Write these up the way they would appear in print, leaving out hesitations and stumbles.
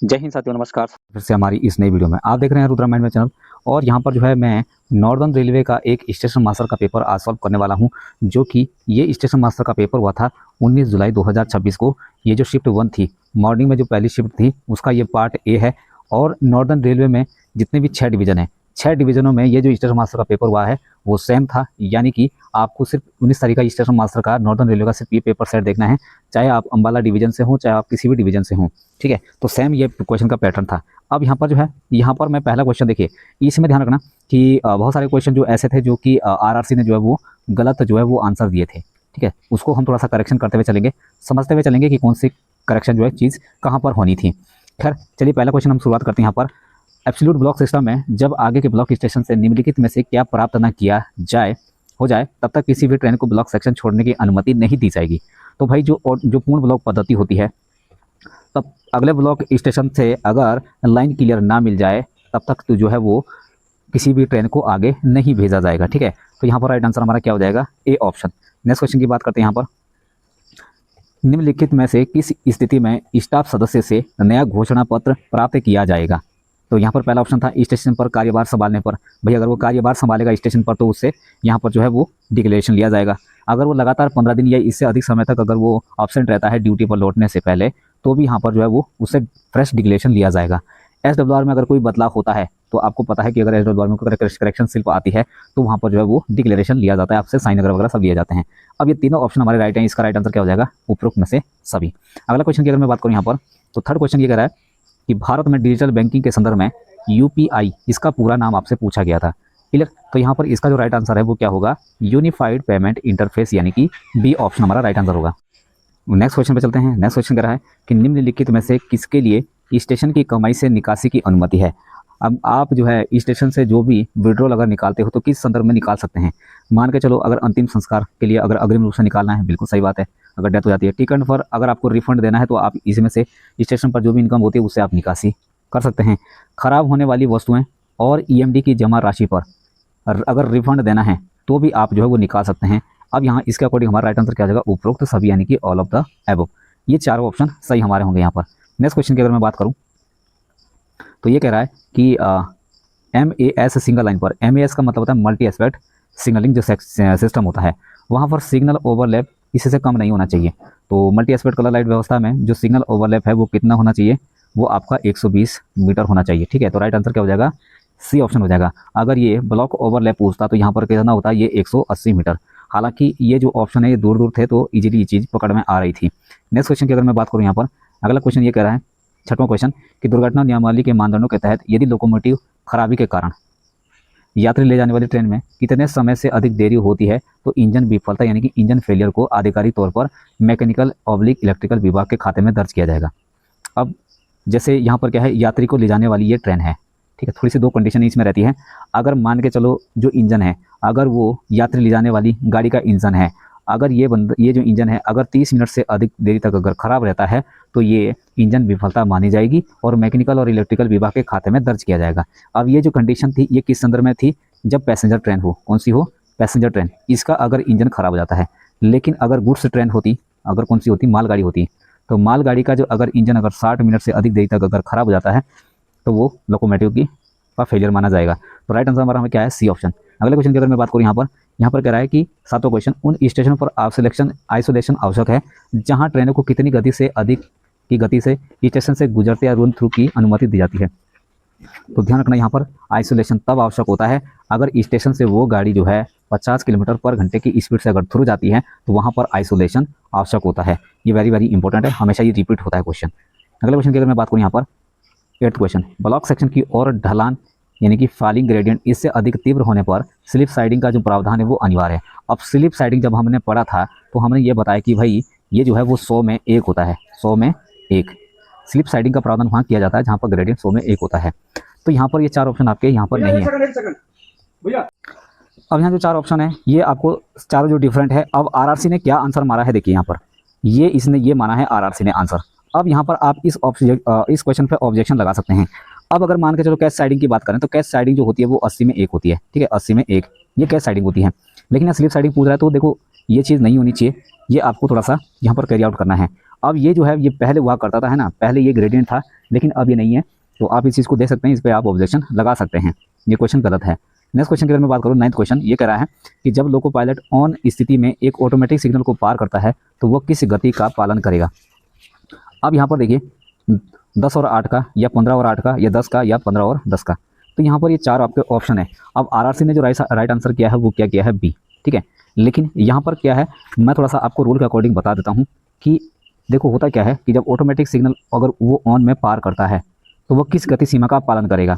जय हिंद साथियों, नमस्कार। फिर से हमारी इस नई वीडियो में आप देख रहे हैं रुद्रा माइंड चैनल। और यहाँ पर जो है मैं नॉर्दर्न रेलवे का एक स्टेशन मास्टर का पेपर आज सॉल्व करने वाला हूँ, जो कि ये स्टेशन मास्टर का पेपर हुआ था 19 जुलाई 2026 को। ये जो शिफ्ट 1 थी, मॉर्निंग में जो पहली शिफ्ट थी, उसका ये पार्ट ए है। और नॉर्दर्न रेलवे में जितने भी 6 डिवीज़न हैं, 6 डिवीज़नों में ये जो स्टेशन मास्टर का पेपर हुआ है वो सेम था। यानी कि आपको सिर्फ 19 तारीख का स्टेशन मास्टर का नॉर्दर्न रेलवे का सिर्फ ये पेपर सेट देखना है, चाहे आप अम्बाला डिवीजन से हो, चाहे आप किसी भी डिवीजन से हो। ठीक है, तो सेम ये क्वेश्चन का पैटर्न था। अब यहाँ पर जो है, यहाँ पर मैं पहला क्वेश्चन देखिए, इसमें ध्यान रखना कि बहुत सारे क्वेश्चन जो ऐसे थे जो कि आरआरसी ने जो है वो गलत जो है वो आंसर दिए थे। ठीक है, उसको हम थोड़ा सा करेक्शन करते हुए चलेंगे, समझते हुए चलेंगे कि कौन सी करेक्शन जो है चीज़ कहाँ पर होनी थी। खैर चलिए, पहला क्वेश्चन हम शुरुआत करते हैं। यहाँ पर एब्सोल्यूट ब्लॉक सिस्टम में जब आगे के ब्लॉक स्टेशन से निम्नलिखित में से क्या प्राप्त न किया हो जाए तब तक किसी भी ट्रेन को ब्लॉक सेक्शन छोड़ने की अनुमति नहीं दी जाएगी। तो भाई जो पूर्ण ब्लॉक पद्धति होती है, तब अगले ब्लॉक स्टेशन से अगर लाइन क्लियर ना मिल जाए तब तक तो जो है वो किसी भी ट्रेन को आगे नहीं भेजा जाएगा। ठीक है, तो यहाँ पर राइट आंसर हमारा क्या हो जाएगा? A option. नेक्स्ट क्वेश्चन की बात करते हैं। यहाँ पर निम्नलिखित में से किस स्थिति में स्टाफ सदस्य से नया घोषणा पत्र प्राप्त किया जाएगा? तो यहाँ पर पहला ऑप्शन था स्टेशन पर कार्यभार संभालने पर। भाई अगर वो कार्यभार संभालेगा स्टेशन पर तो उससे यहाँ पर जो है वो डिक्लेरेशन लिया जाएगा। अगर वो लगातार 15 दिन या इससे अधिक समय तक अगर वो एब्सेंट रहता है ड्यूटी पर लौटने से पहले, तो भी यहाँ पर जो है वो उससे फ्रेश डिक्लेरेशन लिया जाएगा। एसडब्ल्यूआर में अगर कोई बदलाव होता है तो आपको पता है कि अगर एसडब्ल्यूआर में करेक्शन स्लिप आती है तो वहाँ पर जो है वो डिक्लेरेशन लिया जाता है, आपसे साइन वगैरह सब लिए जाते हैं। अब ये तीनों ऑप्शन हमारे राइट हैं, इसका राइट आंसर क्या हो जाएगा? उपरोक्त में से सभी। अगला क्वेश्चन की अगर मैं बात करूँ यहाँ पर, तो थर्ड क्वेश्चन ये कह रहा है कि भारत में डिजिटल बैंकिंग के संदर्भ में यूपीआई, इसका पूरा नाम आपसे पूछा गया था। क्लियर? तो यहाँ पर इसका जो राइट आंसर है वो क्या होगा? यूनिफाइड पेमेंट इंटरफेस, यानी कि बी ऑप्शन हमारा राइट आंसर होगा। नेक्स्ट क्वेश्चन पे चलते हैं। नेक्स्ट क्वेश्चन कह रहा है कि निम्नलिखित में से किसके लिए स्टेशन की कमाई से निकासी की अनुमति है? अब आप जो है स्टेशन से जो भी विड्रॉल अगर निकालते हो तो किस संदर्भ में निकाल सकते हैं? मान के चलो, अगर अंतिम संस्कार के लिए अगर अग्रिम रूप से निकालना है, बिल्कुल सही बात है। अगर डेथ हो जाती है, टिकट पर अगर आपको रिफंड देना है तो आप इसमें से स्टेशन पर जो भी इनकम होती है उससे आप निकासी कर सकते हैं। खराब होने वाली वस्तुएं और ईएमडी की जमा राशि पर अगर रिफंड देना है तो भी आप जो है वो निकाल सकते हैं। अब यहाँ इसके अकॉर्डिंग हमारा राइट आंसर क्या हो जाएगा? उपरोक्त सभी, यानी कि ऑल ऑफ द एबव। ये चारों ऑप्शन सही हमारे होंगे यहाँ पर। नेक्स्ट क्वेश्चन की अगर मैं बात करूँ तो ये कह रहा है कि MAS सिंगल लाइन पर, MAS का मतलब होता है मल्टी एस्पेक्ट सिग्नलिंग जो सिस्टम होता है, वहाँ पर सिग्नल ओवरलैप इसी से कम नहीं होना चाहिए। तो मल्टी एस्पेक्ट कलर लाइट व्यवस्था में जो सिग्नल ओवरलैप है वो कितना होना चाहिए? वो आपका 120 मीटर होना चाहिए। ठीक है, तो राइट आंसर क्या हो जाएगा? सी ऑप्शन हो जाएगा। अगर ये ब्लॉक ओवरलैप पूछता तो यहाँ पर कितना होता है? ये 180 मीटर। हालांकि ये जो ऑप्शन है ये दूर दूर थे तो इजीली ये चीज़ पकड़ में आ रही थी। नेक्स्ट क्वेश्चन की अगर मैं बात करूँ यहाँ पर, अगला क्वेश्चन ये कह रहा है, छठवां क्वेश्चन, कि दुर्घटना नियमावली के मानदंडों के तहत यदि लोकोमोटिव खराबी के कारण यात्री ले जाने वाली ट्रेन में कितने समय से अधिक देरी होती है तो इंजन विफलता, यानी कि इंजन फेलियर को आधिकारिक तौर पर मैकेनिकल ऑब्लिक इलेक्ट्रिकल विभाग के खाते में दर्ज किया जाएगा। अब जैसे यहाँ पर क्या है, यात्री को ले जाने वाली ये ट्रेन है। ठीक है, थोड़ी सी दो कंडीशन इसमें रहती है। अगर मान के चलो जो इंजन है, अगर वो यात्री ले जाने वाली गाड़ी का इंजन है, अगर ये जो इंजन है अगर 30 मिनट से अधिक देरी तक अगर ख़राब रहता है तो ये इंजन विफलता मानी जाएगी और मैकेनिकल और इलेक्ट्रिकल विभाग के खाते में दर्ज किया जाएगा। अब ये जो कंडीशन थी ये किस संदर्भ में थी? जब पैसेंजर ट्रेन हो। कौन सी हो? Passenger train. इसका अगर इंजन खराब हो जाता है। लेकिन अगर गुड्स ट्रेन होती, अगर कौन सी होती? मालगाड़ी होती, तो मालगाड़ी का जो अगर इंजन अगर 60 मिनट से अधिक देरी तक अगर खराब हो जाता है तो वो लोकोमोटिव का फेलियर माना जाएगा। तो राइट आंसर हमारा क्या है? C option. अगले क्वेश्चन की अगर मैं बात करूँ यहाँ पर कह रहा है कि सातवां क्वेश्चन, उन स्टेशनों पर आइसोलेशन आवश्यक है जहां ट्रेनों को कितनी गति से अधिक की गति से स्टेशन से गुजरते या रन थ्रू की अनुमति दी जाती है? तो ध्यान रखना, यहाँ पर आइसोलेशन तब आवश्यक होता है अगर स्टेशन से वो गाड़ी जो है 50 किलोमीटर पर घंटे की स्पीड से अगर थ्रू जाती है तो वहाँ पर आइसोलेशन आवश्यक होता है। ये वेरी वेरी इंपॉर्टेंट है, हमेशा ये रिपीट होता है क्वेश्चन। अगले क्वेश्चन की अगर मैं बात करूँ यहाँ पर, 8th क्वेश्चन, ब्लॉक सेक्शन की ओर ढलान यानी कि फॉलिंग ग्रेडियंट इससे अधिक तीव्र होने पर स्लिप साइडिंग का जो प्रावधान है वो अनिवार्य है। अब स्लिप साइडिंग जब हमने पढ़ा था तो हमने ये बताया कि भाई ये जो है वो 100 में 1 होता है, 100 में 1 स्लिप साइडिंग का प्रावधान वहाँ किया जाता है जहाँ पर ग्रेडियंट 100 में 1 होता है। तो यहाँ पर ये 4 ऑप्शन आपके यहाँ पर नहीं है। अब यहाँ जो 4 ऑप्शन है ये आपको चारों जो डिफरेंट है। अब आरआरसी ने क्या आंसर मारा है देखिए, यहाँ पर ये इसने ये माना है आरआरसी ने आंसर। अब यहाँ पर आप इस क्वेश्चन पे ऑब्जेक्शन लगा सकते हैं। अब अगर मान के चलो कैश साइडिंग की बात करें तो कैश साइडिंग जो होती है वो 80 में 1 होती है। ठीक है, 80 में 1 ये कैश साइडिंग होती है। लेकिन यहाँ स्लिप साइडिंग पूछ रहा है तो देखो ये चीज़ नहीं होनी चाहिए, ये आपको थोड़ा सा यहाँ पर कैरी आउट करना है। अब ये जो है ये पहले हुआ करता था, है ना, पहले ये ग्रेडियंट था, लेकिन अब ये नहीं है। तो आप इस चीज़ को देख सकते हैं, इस पर आप ऑब्जेक्शन लगा सकते हैं, ये क्वेश्चन गलत है। नेक्स्ट क्वेश्चन की अगर मैं बात करूँ, 9th क्वेश्चन ये कह रहा है कि जब लोको पायलट ऑन स्थिति में एक ऑटोमेटिक सिग्नल को पार करता है तो वह किस गति का पालन करेगा। अब यहाँ पर देखिए 10 और 8 का, या 15 और 8 का, या 10 का, या 15 और 10 का। तो यहाँ पर ये 4 आपके ऑप्शन है। अब आरआरसी ने जो राइट आंसर किया है वो क्या किया है, बी, ठीक है। लेकिन यहाँ पर क्या है, मैं थोड़ा सा आपको रूल के अकॉर्डिंग बता देता हूँ कि देखो होता क्या है कि जब ऑटोमेटिक सिग्नल अगर वो ऑन में पार करता है तो वो किस गति सीमा का पालन करेगा।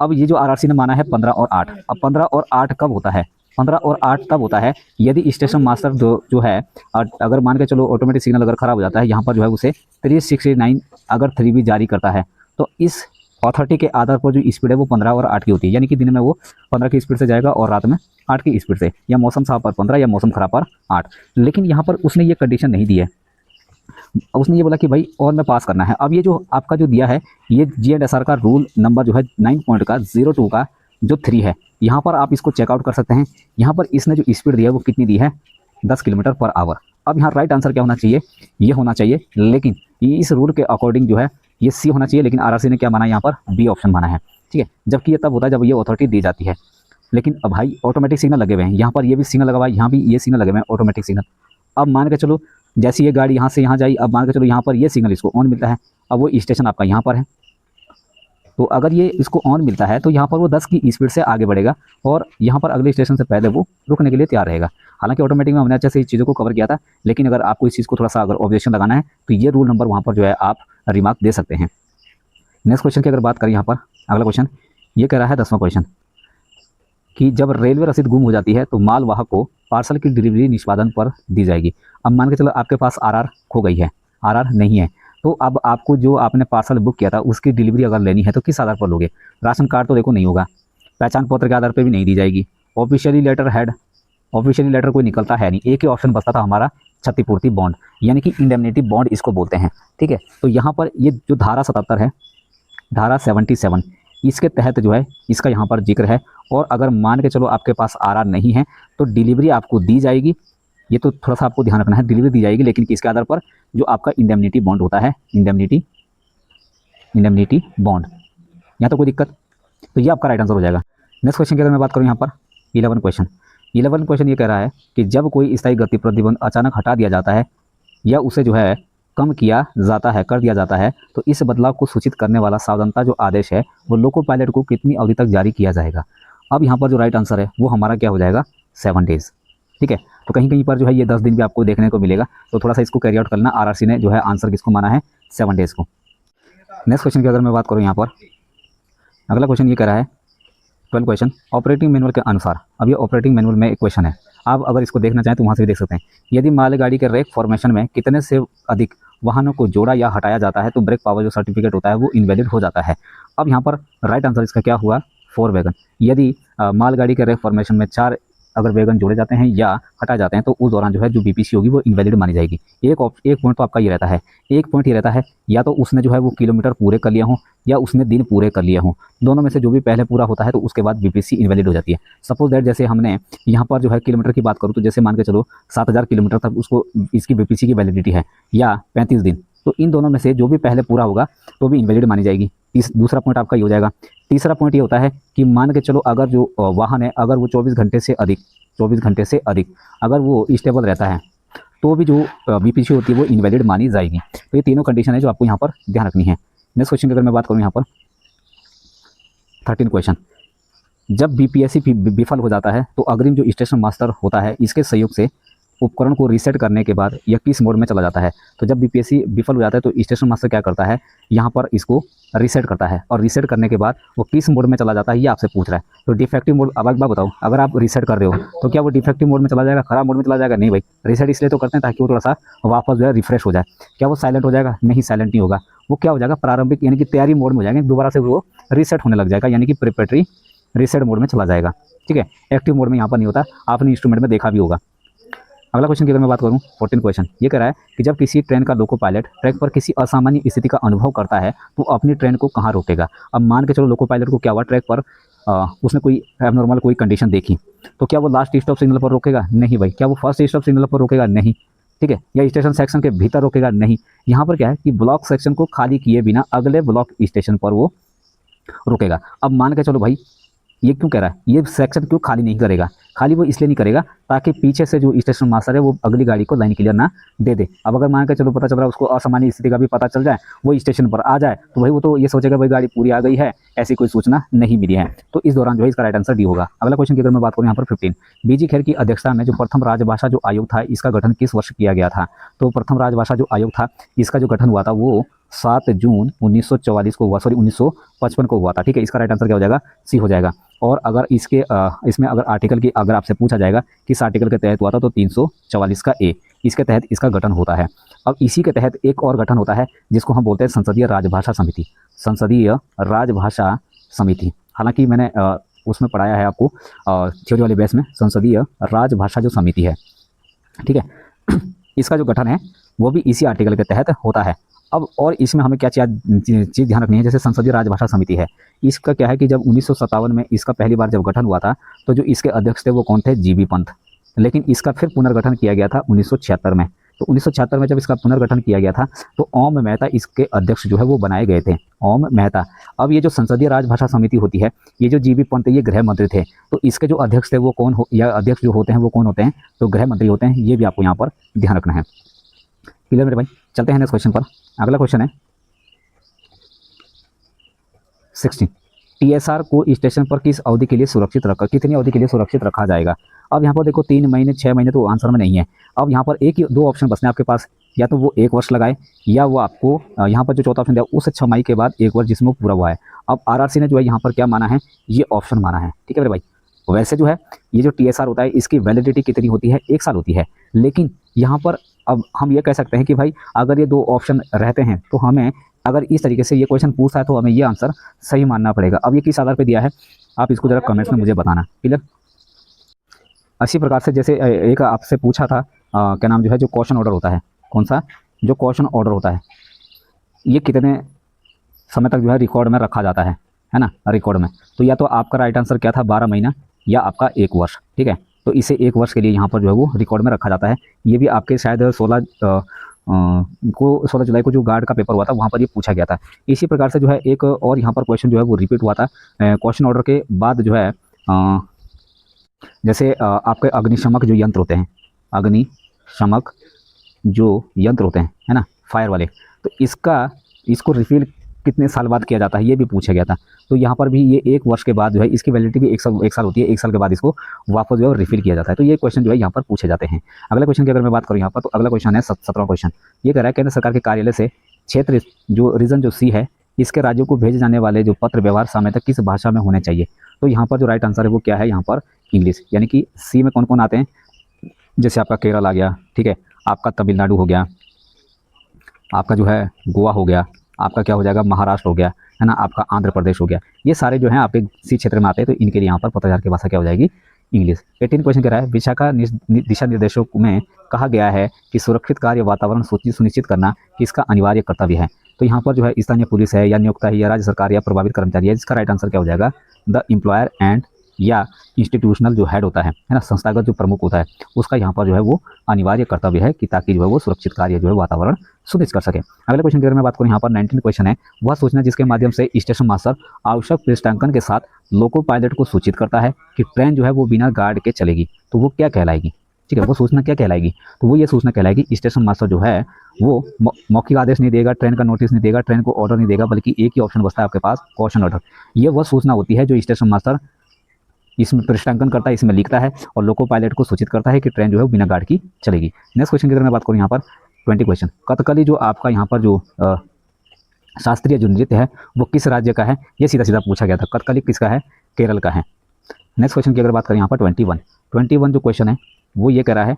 अब ये जो आरआरसी ने माना है 15 और 8, अब 15 और 8 कब होता है, 15 और 8 तब होता है यदि स्टेशन मास्टर जो है, अगर मान के चलो ऑटोमेटिक सिग्नल अगर ख़राब हो जाता है, यहाँ पर जो है उसे 369 अगर 3B जारी करता है, तो इस अथॉरिटी के आधार पर जो स्पीड है वो 15 और 8 की होती है, यानी कि दिन में वो 15 की स्पीड से जाएगा और रात में 8 की स्पीड से, या मौसम साफ पर 15 या मौसम खराब पर 8। लेकिन यहाँ पर उसने ये कंडीशन नहीं दी है, उसने ये बोला कि भाई और में पास करना है। अब ये जो आपका जो दिया है ये GNSR का रूल नंबर जो है 9 पॉइंट का 02 का जो 3 है, यहाँ पर आप इसको चेकआउट कर सकते हैं। यहाँ पर इसने जो स्पीड दिया है वो कितनी दी है, 10 किलोमीटर पर आवर। अब यहाँ राइट आंसर क्या होना चाहिए, ये होना चाहिए, लेकिन इस रूल के अकॉर्डिंग जो है ये सी होना चाहिए, लेकिन आरआरसी ने क्या माना, यहाँ पर बी ऑप्शन माना है, ठीक है। जबकि ये तब होता है जब ये अथॉरिटी दी जाती है। लेकिन अब भाई ऑटोमेटिक सिग्नल लगे हुए हैं, यहाँ पर ये भी सिग्नल लगा हुआ है, यहाँ भी ये सिग्नल लगे हुए हैं ऑटोमेटिक सिग्नल। अब मान के चलो जैसे ये गाड़ी यहाँ से यहाँ जाई, अब मान के चलो यहाँ पर ये सिग्नल इसको ऑन मिलता है, अब वो स्टेशन आपका यहाँ पर है, तो अगर ये इसको ऑन मिलता है तो यहाँ पर वो 10 की स्पीड से आगे बढ़ेगा और यहाँ पर अगले स्टेशन से पहले वो रुकने के लिए तैयार रहेगा। हालांकि ऑटोमेटिक में हमने अच्छे से इस चीज़ों को कवर किया था, लेकिन अगर आपको इस चीज़ को थोड़ा सा अगर ऑब्जेक्शन लगाना है तो ये रूल नंबर वहाँ पर जो है आप रिमार्क दे सकते हैं। नेक्स्ट क्वेश्चन की अगर बात करें, यहाँ पर अगला क्वेश्चन ये कह रहा है 10वां क्वेश्चन कि जब रेलवे रसीद गुम हो जाती है तो माल वाहक को पार्सल की डिलीवरी निष्पादन पर दी जाएगी। अब मान के चलो आपके पास आरआर खो गई है, आरआर नहीं है, तो अब आपको जो आपने पार्सल बुक किया था उसकी डिलीवरी अगर लेनी है तो किस आधार पर लोगे। राशन कार्ड तो देखो नहीं होगा, पहचान पत्र के आधार पर भी नहीं दी जाएगी, officially letter head, officially letter कोई निकलता है नहीं, एक ही ऑप्शन बचता था हमारा क्षतिपूर्ति बॉन्ड, यानी कि इंडेमनिटी बॉन्ड इसको बोलते हैं, ठीक है। तो यहाँ पर ये जो धारा 77 है, धारा 77, इसके तहत जो है इसका यहाँ पर जिक्र है। और अगर मान के चलो आपके पास आरआर नहीं है तो डिलीवरी आपको दी जाएगी, ये तो थोड़ा सा आपको ध्यान रखना है, डिलीवरी दी जाएगी, लेकिन किसके आधार पर, जो आपका इंडेमनिटी बॉन्ड होता है, इंडेमनिटी बॉन्ड। यहाँ तो कोई दिक्कत, तो ये आपका राइट आंसर हो जाएगा। नेक्स्ट क्वेश्चन की अगर मैं बात करूँ यहाँ पर 11 क्वेश्चन ये कह रहा है कि जब कोई स्थायी गति प्रतिबंध अचानक हटा दिया जाता है या उसे जो है कम किया जाता है, कर दिया जाता है, तो इस बदलाव को सूचित करने वाला सावधानता जो आदेश है वो लोको पायलट को कितनी अवधि तक जारी किया जाएगा। अब यहाँ पर जो राइट आंसर है वो हमारा क्या हो जाएगा, 7 डेज, ठीक है। तो कहीं कहीं पर जो है ये 10 दिन भी आपको देखने को मिलेगा, तो थोड़ा सा इसको कैरी आउट करना। आरआरसी ने जो है आंसर किसको माना है, 7 डेज को। नेक्स्ट क्वेश्चन की अगर मैं बात करूँ यहाँ पर, अगला क्वेश्चन ये कह रहा है 12 क्वेश्चन ऑपरेटिंग मैनुअल के अनुसार। अब ये ऑपरेटिंग मैनुअल में एक क्वेश्चन है, आप अगर इसको देखना चाहें तो वहाँ से भी देख सकते हैं। यदि मालगाड़ी के रैक फॉर्मेशन में कितने से अधिक वाहनों को जोड़ा या हटाया जाता है तो ब्रेक पावर जो सर्टिफिकेट होता है वो इनवैलिड हो जाता है। अब यहाँ पर राइट आंसर इसका क्या हुआ, 4 वैगन। यदि मालगाड़ी के रैक फॉर्मेशन में 4 अगर वैगन जोड़े जाते हैं या हटाए जाते हैं तो उस दौरान जो है जो बीपीसी होगी वो इनवैलिड मानी जाएगी। एक पॉइंट तो आपका ये रहता है, एक पॉइंट ये रहता है या तो उसने जो है वो किलोमीटर पूरे कर लिया हो या उसने दिन पूरे कर लिया हो, दोनों में से जो भी पहले पूरा होता है तो उसके बाद बीपीसी इनवैलिड हो जाती है। सपोज दैट जैसे हमने यहाँ पर जो है किलोमीटर की बात करूँ तो जैसे मान के चलो 7000 किलोमीटर तक उसको इसकी बीपीसी की वैलिडिटी है या 35 दिन, तो इन दोनों में से जो भी पहले पूरा होगा तो भी इनवैलिड मानी जाएगी। दूसरा पॉइंट आपका ये हो जाएगा। तीसरा पॉइंट ये होता है कि मान के चलो अगर जो वाहन है अगर वो 24 घंटे से अधिक अगर वो स्टेबल रहता है तो भी जो बीपीसी होती है वो इनवैलिड मानी जाएगी। तो ये तीनों कंडीशन है जो आपको यहाँ पर ध्यान रखनी है। नेक्स्ट क्वेश्चन की अगर मैं बात करूँ यहाँ पर 13 क्वेश्चन, जब बीपीएससी विफल हो जाता है तो अग्रिम जो स्टेशन मास्टर होता है इसके सहयोग से उपकरण को रीसेट करने के बाद यह किस मोड में चला जाता है। तो जब बीपीएससी विफल हो जाता है तो स्टेशन मास्टर क्या करता है, यहाँ पर इसको रीसेट करता है और रीसेट करने के बाद वो किस मोड में चला जाता है ये आपसे पूछ रहा है। तो डिफेक्टिव मोड, अब एक बात बताओ, अगर आप रीसेट कर रहे हो तो क्या वो डिफेक्टिव मोड में चला जाएगा, खराब मोड में चला जाएगा? नहीं भाई, रीसेट इसलिए तो करते हैं ताकि वो थोड़ा सा वापस जो है रिफ्रेश हो जाए। क्या वो साइलेंट हो जाएगा? नहीं, साइलेंट नहीं होगा, वो क्या हो जाएगा, प्रारंभिक यानी कि तैयारी मोड में हो जाएगा, दोबारा से वो रीसेट होने लग जाएगा, यानी कि प्रिपरेटरी रीसेट मोड में चला जाएगा, ठीक है। एक्टिव मोड में यहाँ पर नहीं होता, आपने इंस्ट्रूमेंट में देखा भी होगा। अगला क्वेश्चन की अगर मैं बात करूँ 14 क्वेश्चन ये कह रहा है कि जब किसी ट्रेन का लोको पायलट ट्रैक पर किसी असामान्य स्थिति का अनुभव करता है तो अपनी ट्रेन को कहाँ रोकेगा। अब मान के चलो लोको पायलट को क्या हुआ, ट्रैक पर उसने कोई एबनॉर्मल कोई कंडीशन देखी, तो क्या वो लास्ट स्टॉप सिग्नल पर रोकेगा? नहीं भाई। क्या वो फर्स्ट स्टॉप सिग्नल पर रोकेगा? नहीं। ठीक है, या स्टेशन सेक्शन के भीतर रोकेगा नहीं। यहाँ पर क्या है कि ब्लॉक सेक्शन को खाली किए बिना अगले ब्लॉक स्टेशन पर वो रुकेगा। अब मान के चलो भाई, ये क्यों कह रहा है, ये सेक्शन क्यों खाली नहीं करेगा, खाली वो इसलिए नहीं करेगा ताकि पीछे से जो स्टेशन मास्टर है वो अगली गाड़ी को लाइन क्लियर ना दे दे। अब अगर मान के चलो पता चल रहा है उसको असामान्य स्थिति का भी पता चल जाए, वो स्टेशन पर आ जाए, तो भाई वो तो ये सोचेगा भाई गाड़ी पूरी आ गई है, ऐसी कोई सूचना नहीं मिली है। तो इस दौरान जो है इसका राइट आंसर डी होगा। अगला क्वेश्चन की अगर मैं बात करूँ यहाँ पर 15, बीजी खैर की अध्यक्षता में जो प्रथम राजभाषा जो आयोग था इसका गठन किस वर्ष किया गया था। तो प्रथम राजभाषा जो आयोग था इसका जो गठन हुआ था वो 7 जून 1944 को हुआ, सॉरी 1955 को हुआ था। ठीक है, इसका राइट आंसर क्या हो जाएगा, सी हो जाएगा। और अगर इसमें अगर आर्टिकल की अगर आपसे पूछा जाएगा किस आर्टिकल के तहत हुआ था, तो 344 का ए, इसके तहत इसका गठन होता है। अब इसी के तहत एक और गठन होता है जिसको हम बोलते हैं संसदीय राजभाषा समिति। संसदीय राजभाषा समिति, हालांकि मैंने उसमें पढ़ाया है आपको थ्योरी वाले बेस में, संसदीय राजभाषा जो समिति है, ठीक है, इसका जो गठन है वो भी इसी आर्टिकल के तहत होता है। अब और इसमें हमें क्या चीज़ ध्यान रखनी है, जैसे संसदीय राजभाषा समिति है, इसका क्या है कि जब 1957 में इसका पहली बार जब गठन हुआ था तो जो इसके अध्यक्ष थे वो कौन थे, जीबी पंत। लेकिन इसका फिर पुनर्गठन किया गया था 1976 में। तो 1976 में जब इसका पुनर्गठन किया गया था तो ओम मेहता इसके अध्यक्ष जो है वो बनाए गए थे, ओम मेहता। अब ये जो संसदीय राजभाषा समिति होती है, ये जो जीबी पंत ये गृह मंत्री थे, तो इसके जो अध्यक्ष थे वो कौन हो, या अध्यक्ष जो होते हैं वो कौन होते हैं, तो गृह मंत्री होते हैं। ये भी आपको यहाँ पर ध्यान रखना है। क्लियर मेरे भाई, चलते हैं नेक्स्ट क्वेश्चन पर। अगला क्वेश्चन है 16, टीएसआर को स्टेशन पर किस अवधि के लिए सुरक्षित रखा, कितनी अवधि के लिए सुरक्षित रखा जाएगा। अब यहाँ पर देखो 3 महीने 6 महीने तो आंसर में नहीं है। अब यहाँ पर एक ही 2 ऑप्शन बचने आपके पास, या तो वो 1 वर्ष लगाए, या वो आपको यहाँ पर जो चौथा ऑप्शन दिया उस 6 मई के बाद 1 वर्ष जिसमें वो पूरा हुआ है। अब आरआरसी ने जो है यहाँ पर क्या माना है, ये ऑप्शन माना है। ठीक है मेरे भाई, वैसे जो है ये जो टीएसआर होता है इसकी वैलिडिटी कितनी होती है, 1 साल होती है। लेकिन यहाँ पर अब हम ये कह सकते हैं कि भाई अगर ये 2 ऑप्शन रहते हैं तो हमें अगर इस तरीके से ये क्वेश्चन पूछता है तो हमें ये आंसर सही मानना पड़ेगा। अब ये किस आधार पे दिया है आप इसको जरा कमेंट्स में मुझे बताना। क्लियर। इसी प्रकार से जैसे एक आपसे पूछा था क्या नाम जो है, जो क्वेश्चन ऑर्डर होता है, कौन सा, जो क्वेश्चन ऑर्डर होता है ये कितने समय तक जो है रिकॉर्ड में रखा जाता है ना, रिकॉर्ड में। तो या तो आपका राइट आंसर क्या था 12 महीना, या आपका 1 वर्ष। ठीक है, तो इसे 1 वर्ष के लिए यहाँ पर जो है वो रिकॉर्ड में रखा जाता है। ये भी आपके शायद 16 जुलाई को जो गार्ड का पेपर हुआ था वहाँ पर ये पूछा गया था। इसी प्रकार से जो है एक और यहाँ पर क्वेश्चन जो है वो रिपीट हुआ था क्वेश्चन ऑर्डर के बाद जो है जैसे आपके अग्निशमक जो यंत्र होते हैं, अग्निशमक जो यंत्र होते हैं है ना, फायर वाले, तो इसको रिफिल कितने साल बाद किया जाता है ये भी पूछा गया था। तो यहाँ पर भी ये 1 वर्ष के बाद जो है इसकी वैलिडिटी भी 1 साल होती है। 1 साल के बाद इसको वापस जो है रिफिल किया जाता है। तो ये क्वेश्चन जो है यहाँ पर पूछे जाते हैं। अगला क्वेश्चन की अगर मैं बात करूँ यहाँ पर, तो अगला क्वेश्चन है 17वां क्वेश्चन। ये कह रहा है केंद्र सरकार के कार्यालय से क्षेत्र जो रीजन जो सी है इसके राज्यों को भेजे जाने वाले जो पत्र व्यवहार सामान्यतः किस भाषा में होने चाहिए। तो यहाँ पर जो राइट आंसर है वो क्या है, यहाँ पर इंग्लिश। यानी कि सी में कौन कौन आते हैं, जैसे आपका केरल आ गया, ठीक है, आपका तमिलनाडु हो गया, आपका जो है गोवा हो गया, आपका क्या हो जाएगा महाराष्ट्र हो गया, है ना, आपका आंध्र प्रदेश हो गया। ये सारे जो हैं आपके सी क्षेत्र में आते हैं, तो इनके लिए यहाँ पर पत्रकार की भाषा क्या हो जाएगी, इंग्लिश। 18 क्वेश्चन कह रहा है विशाखा दिशा निर्देशों में कहा गया है कि सुरक्षित कार्य वातावरण सुनिश्चित करना किसका अनिवार्य कर्तव्य है। तो यहाँ पर जो है स्थानीय पुलिस है, या नियोक्ता है, या राज्य सरकार, या प्रभावित कर्मचारी है। जिसका राइट आंसर क्या हो जाएगा, द एम्प्लॉयर एंड या इंस्टीट्यूशनल जो हेड होता है ना, संस्थागत जो प्रमुख होता है, उसका यहाँ पर जो है वो अनिवार्य कर्तव्य है कि ताकि जो है वो सुरक्षित कार्य जो है वातावरण सुनिश्चित कर सके। अगले क्वेश्चन की अगर मैं बात करूँ यहाँ पर 19 क्वेश्चन है, वह सूचना जिसके माध्यम से स्टेशन मास्टर आवश्यक पृष्ठांकन के साथ लोको पायलट को सूचित करता है कि ट्रेन जो है वो बिना गार्ड के चलेगी, तो वो क्या कहलाएगी। ठीक है, वो सूचना क्या कहलाएगी, तो वो ये सूचना कहलाएगी स्टेशन मास्टर जो है वो मौखिक आदेश नहीं देगा, ट्रेन का नोटिस नहीं देगा, ट्रेन को ऑर्डर नहीं देगा, बल्कि एक ही ऑप्शन बचता है आपके पास, क्वेश्चन ऑर्डर। ये वह सूचना होती है जो स्टेशन मास्टर इसमें पृष्ठांकन करता है, इसमें लिखता है और लोको पायलट को सूचित करता है कि ट्रेन जो है बिना गार्ड की चलेगी। नेक्स्ट क्वेश्चन की अगर मैं बात करूँ यहाँ पर 20 क्वेश्चन, कथकली जो आपका यहाँ पर जो शास्त्रीय जो नृत्य है वो किस राज्य का है, ये सीधा सीधा पूछा गया था। कथकली किसका है, केरल का है। नेक्स्ट क्वेश्चन की अगर बात करें यहाँ पर 21 जो क्वेश्चन है वो ये कह रहा है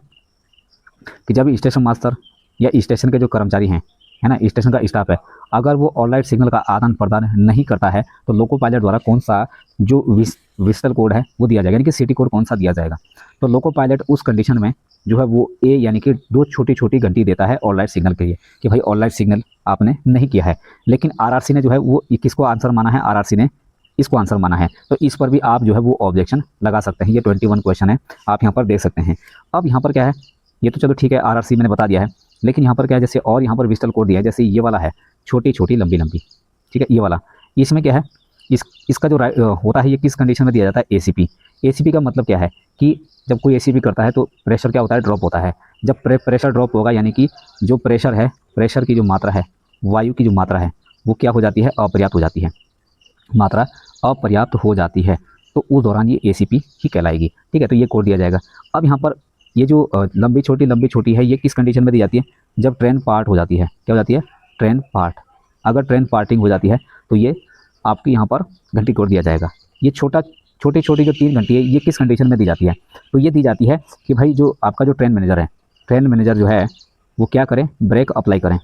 कि जब स्टेशन मास्टर या स्टेशन के जो कर्मचारी हैं, है ना, स्टेशन का स्टाफ है, अगर वो ऑलराइट सिग्नल का आदान प्रदान नहीं करता है तो लोको पायलट द्वारा कौन सा जो विस्टल कोड है वो दिया जाएगा, यानी कि सिटी कोड कौन सा दिया जाएगा। तो लोको पायलट उस कंडीशन में जो है वो ए यानी कि 2 छोटी छोटी घंटी देता है ऑलराइट सिग्नल के लिए कि भाई ऑलराइट सिग्नल आपने नहीं किया है। लेकिन आरआरसी ने जो है वो किसको आंसर माना है, आरआरसी ने इसको आंसर माना है। तो इस पर भी आप जो है वो ऑब्जेक्शन लगा सकते हैं। ये 21 क्वेश्चन है, आप यहाँ पर देख सकते हैं। अब यहाँ पर क्या है, ये तो चलो ठीक है, आरआरसी मैंने बता दिया है, लेकिन यहाँ पर क्या है, जैसे और यहाँ पर विजिटल कोड दिया है, जैसे ये वाला है छोटी छोटी लंबी लंबी, ठीक है, ये वाला, इसमें क्या है, इसका जो होता है, ये किस कंडीशन में दिया जाता है, एसीपी। एसीपी का मतलब क्या है कि जब कोई एसीपी करता है तो प्रेशर क्या होता है, ड्रॉप होता है। जब प्रेशर ड्रॉप होगा, यानी कि जो प्रेशर है, प्रेशर की जो मात्रा है, वायु की जो मात्रा है, वो क्या हो जाती है, अपर्याप्त हो जाती है, मात्रा अपर्याप्त हो जाती है, तो उस दौरान ये एसीपी ही कहलाएगी। ठीक है, तो ये कोड दिया जाएगा। अब यहाँ पर ये जो लंबी छोटी है, ये किस कंडीशन में दी जाती है, जब ट्रेन पार्ट हो जाती है। क्या हो जाती है, ट्रेन पार्ट। अगर ट्रेन पार्टिंग हो जाती है तो ये आपकी यहाँ पर घंटी कोड दिया जाएगा। ये छोटी छोटी जो 3 घंटी है, ये किस कंडीशन में दी जाती है, तो ये दी जाती है कि भाई जो आपका जो ट्रेन मैनेजर है, ट्रेन मैनेजर जो है वो क्या करें, ब्रेक अप्लाई करें।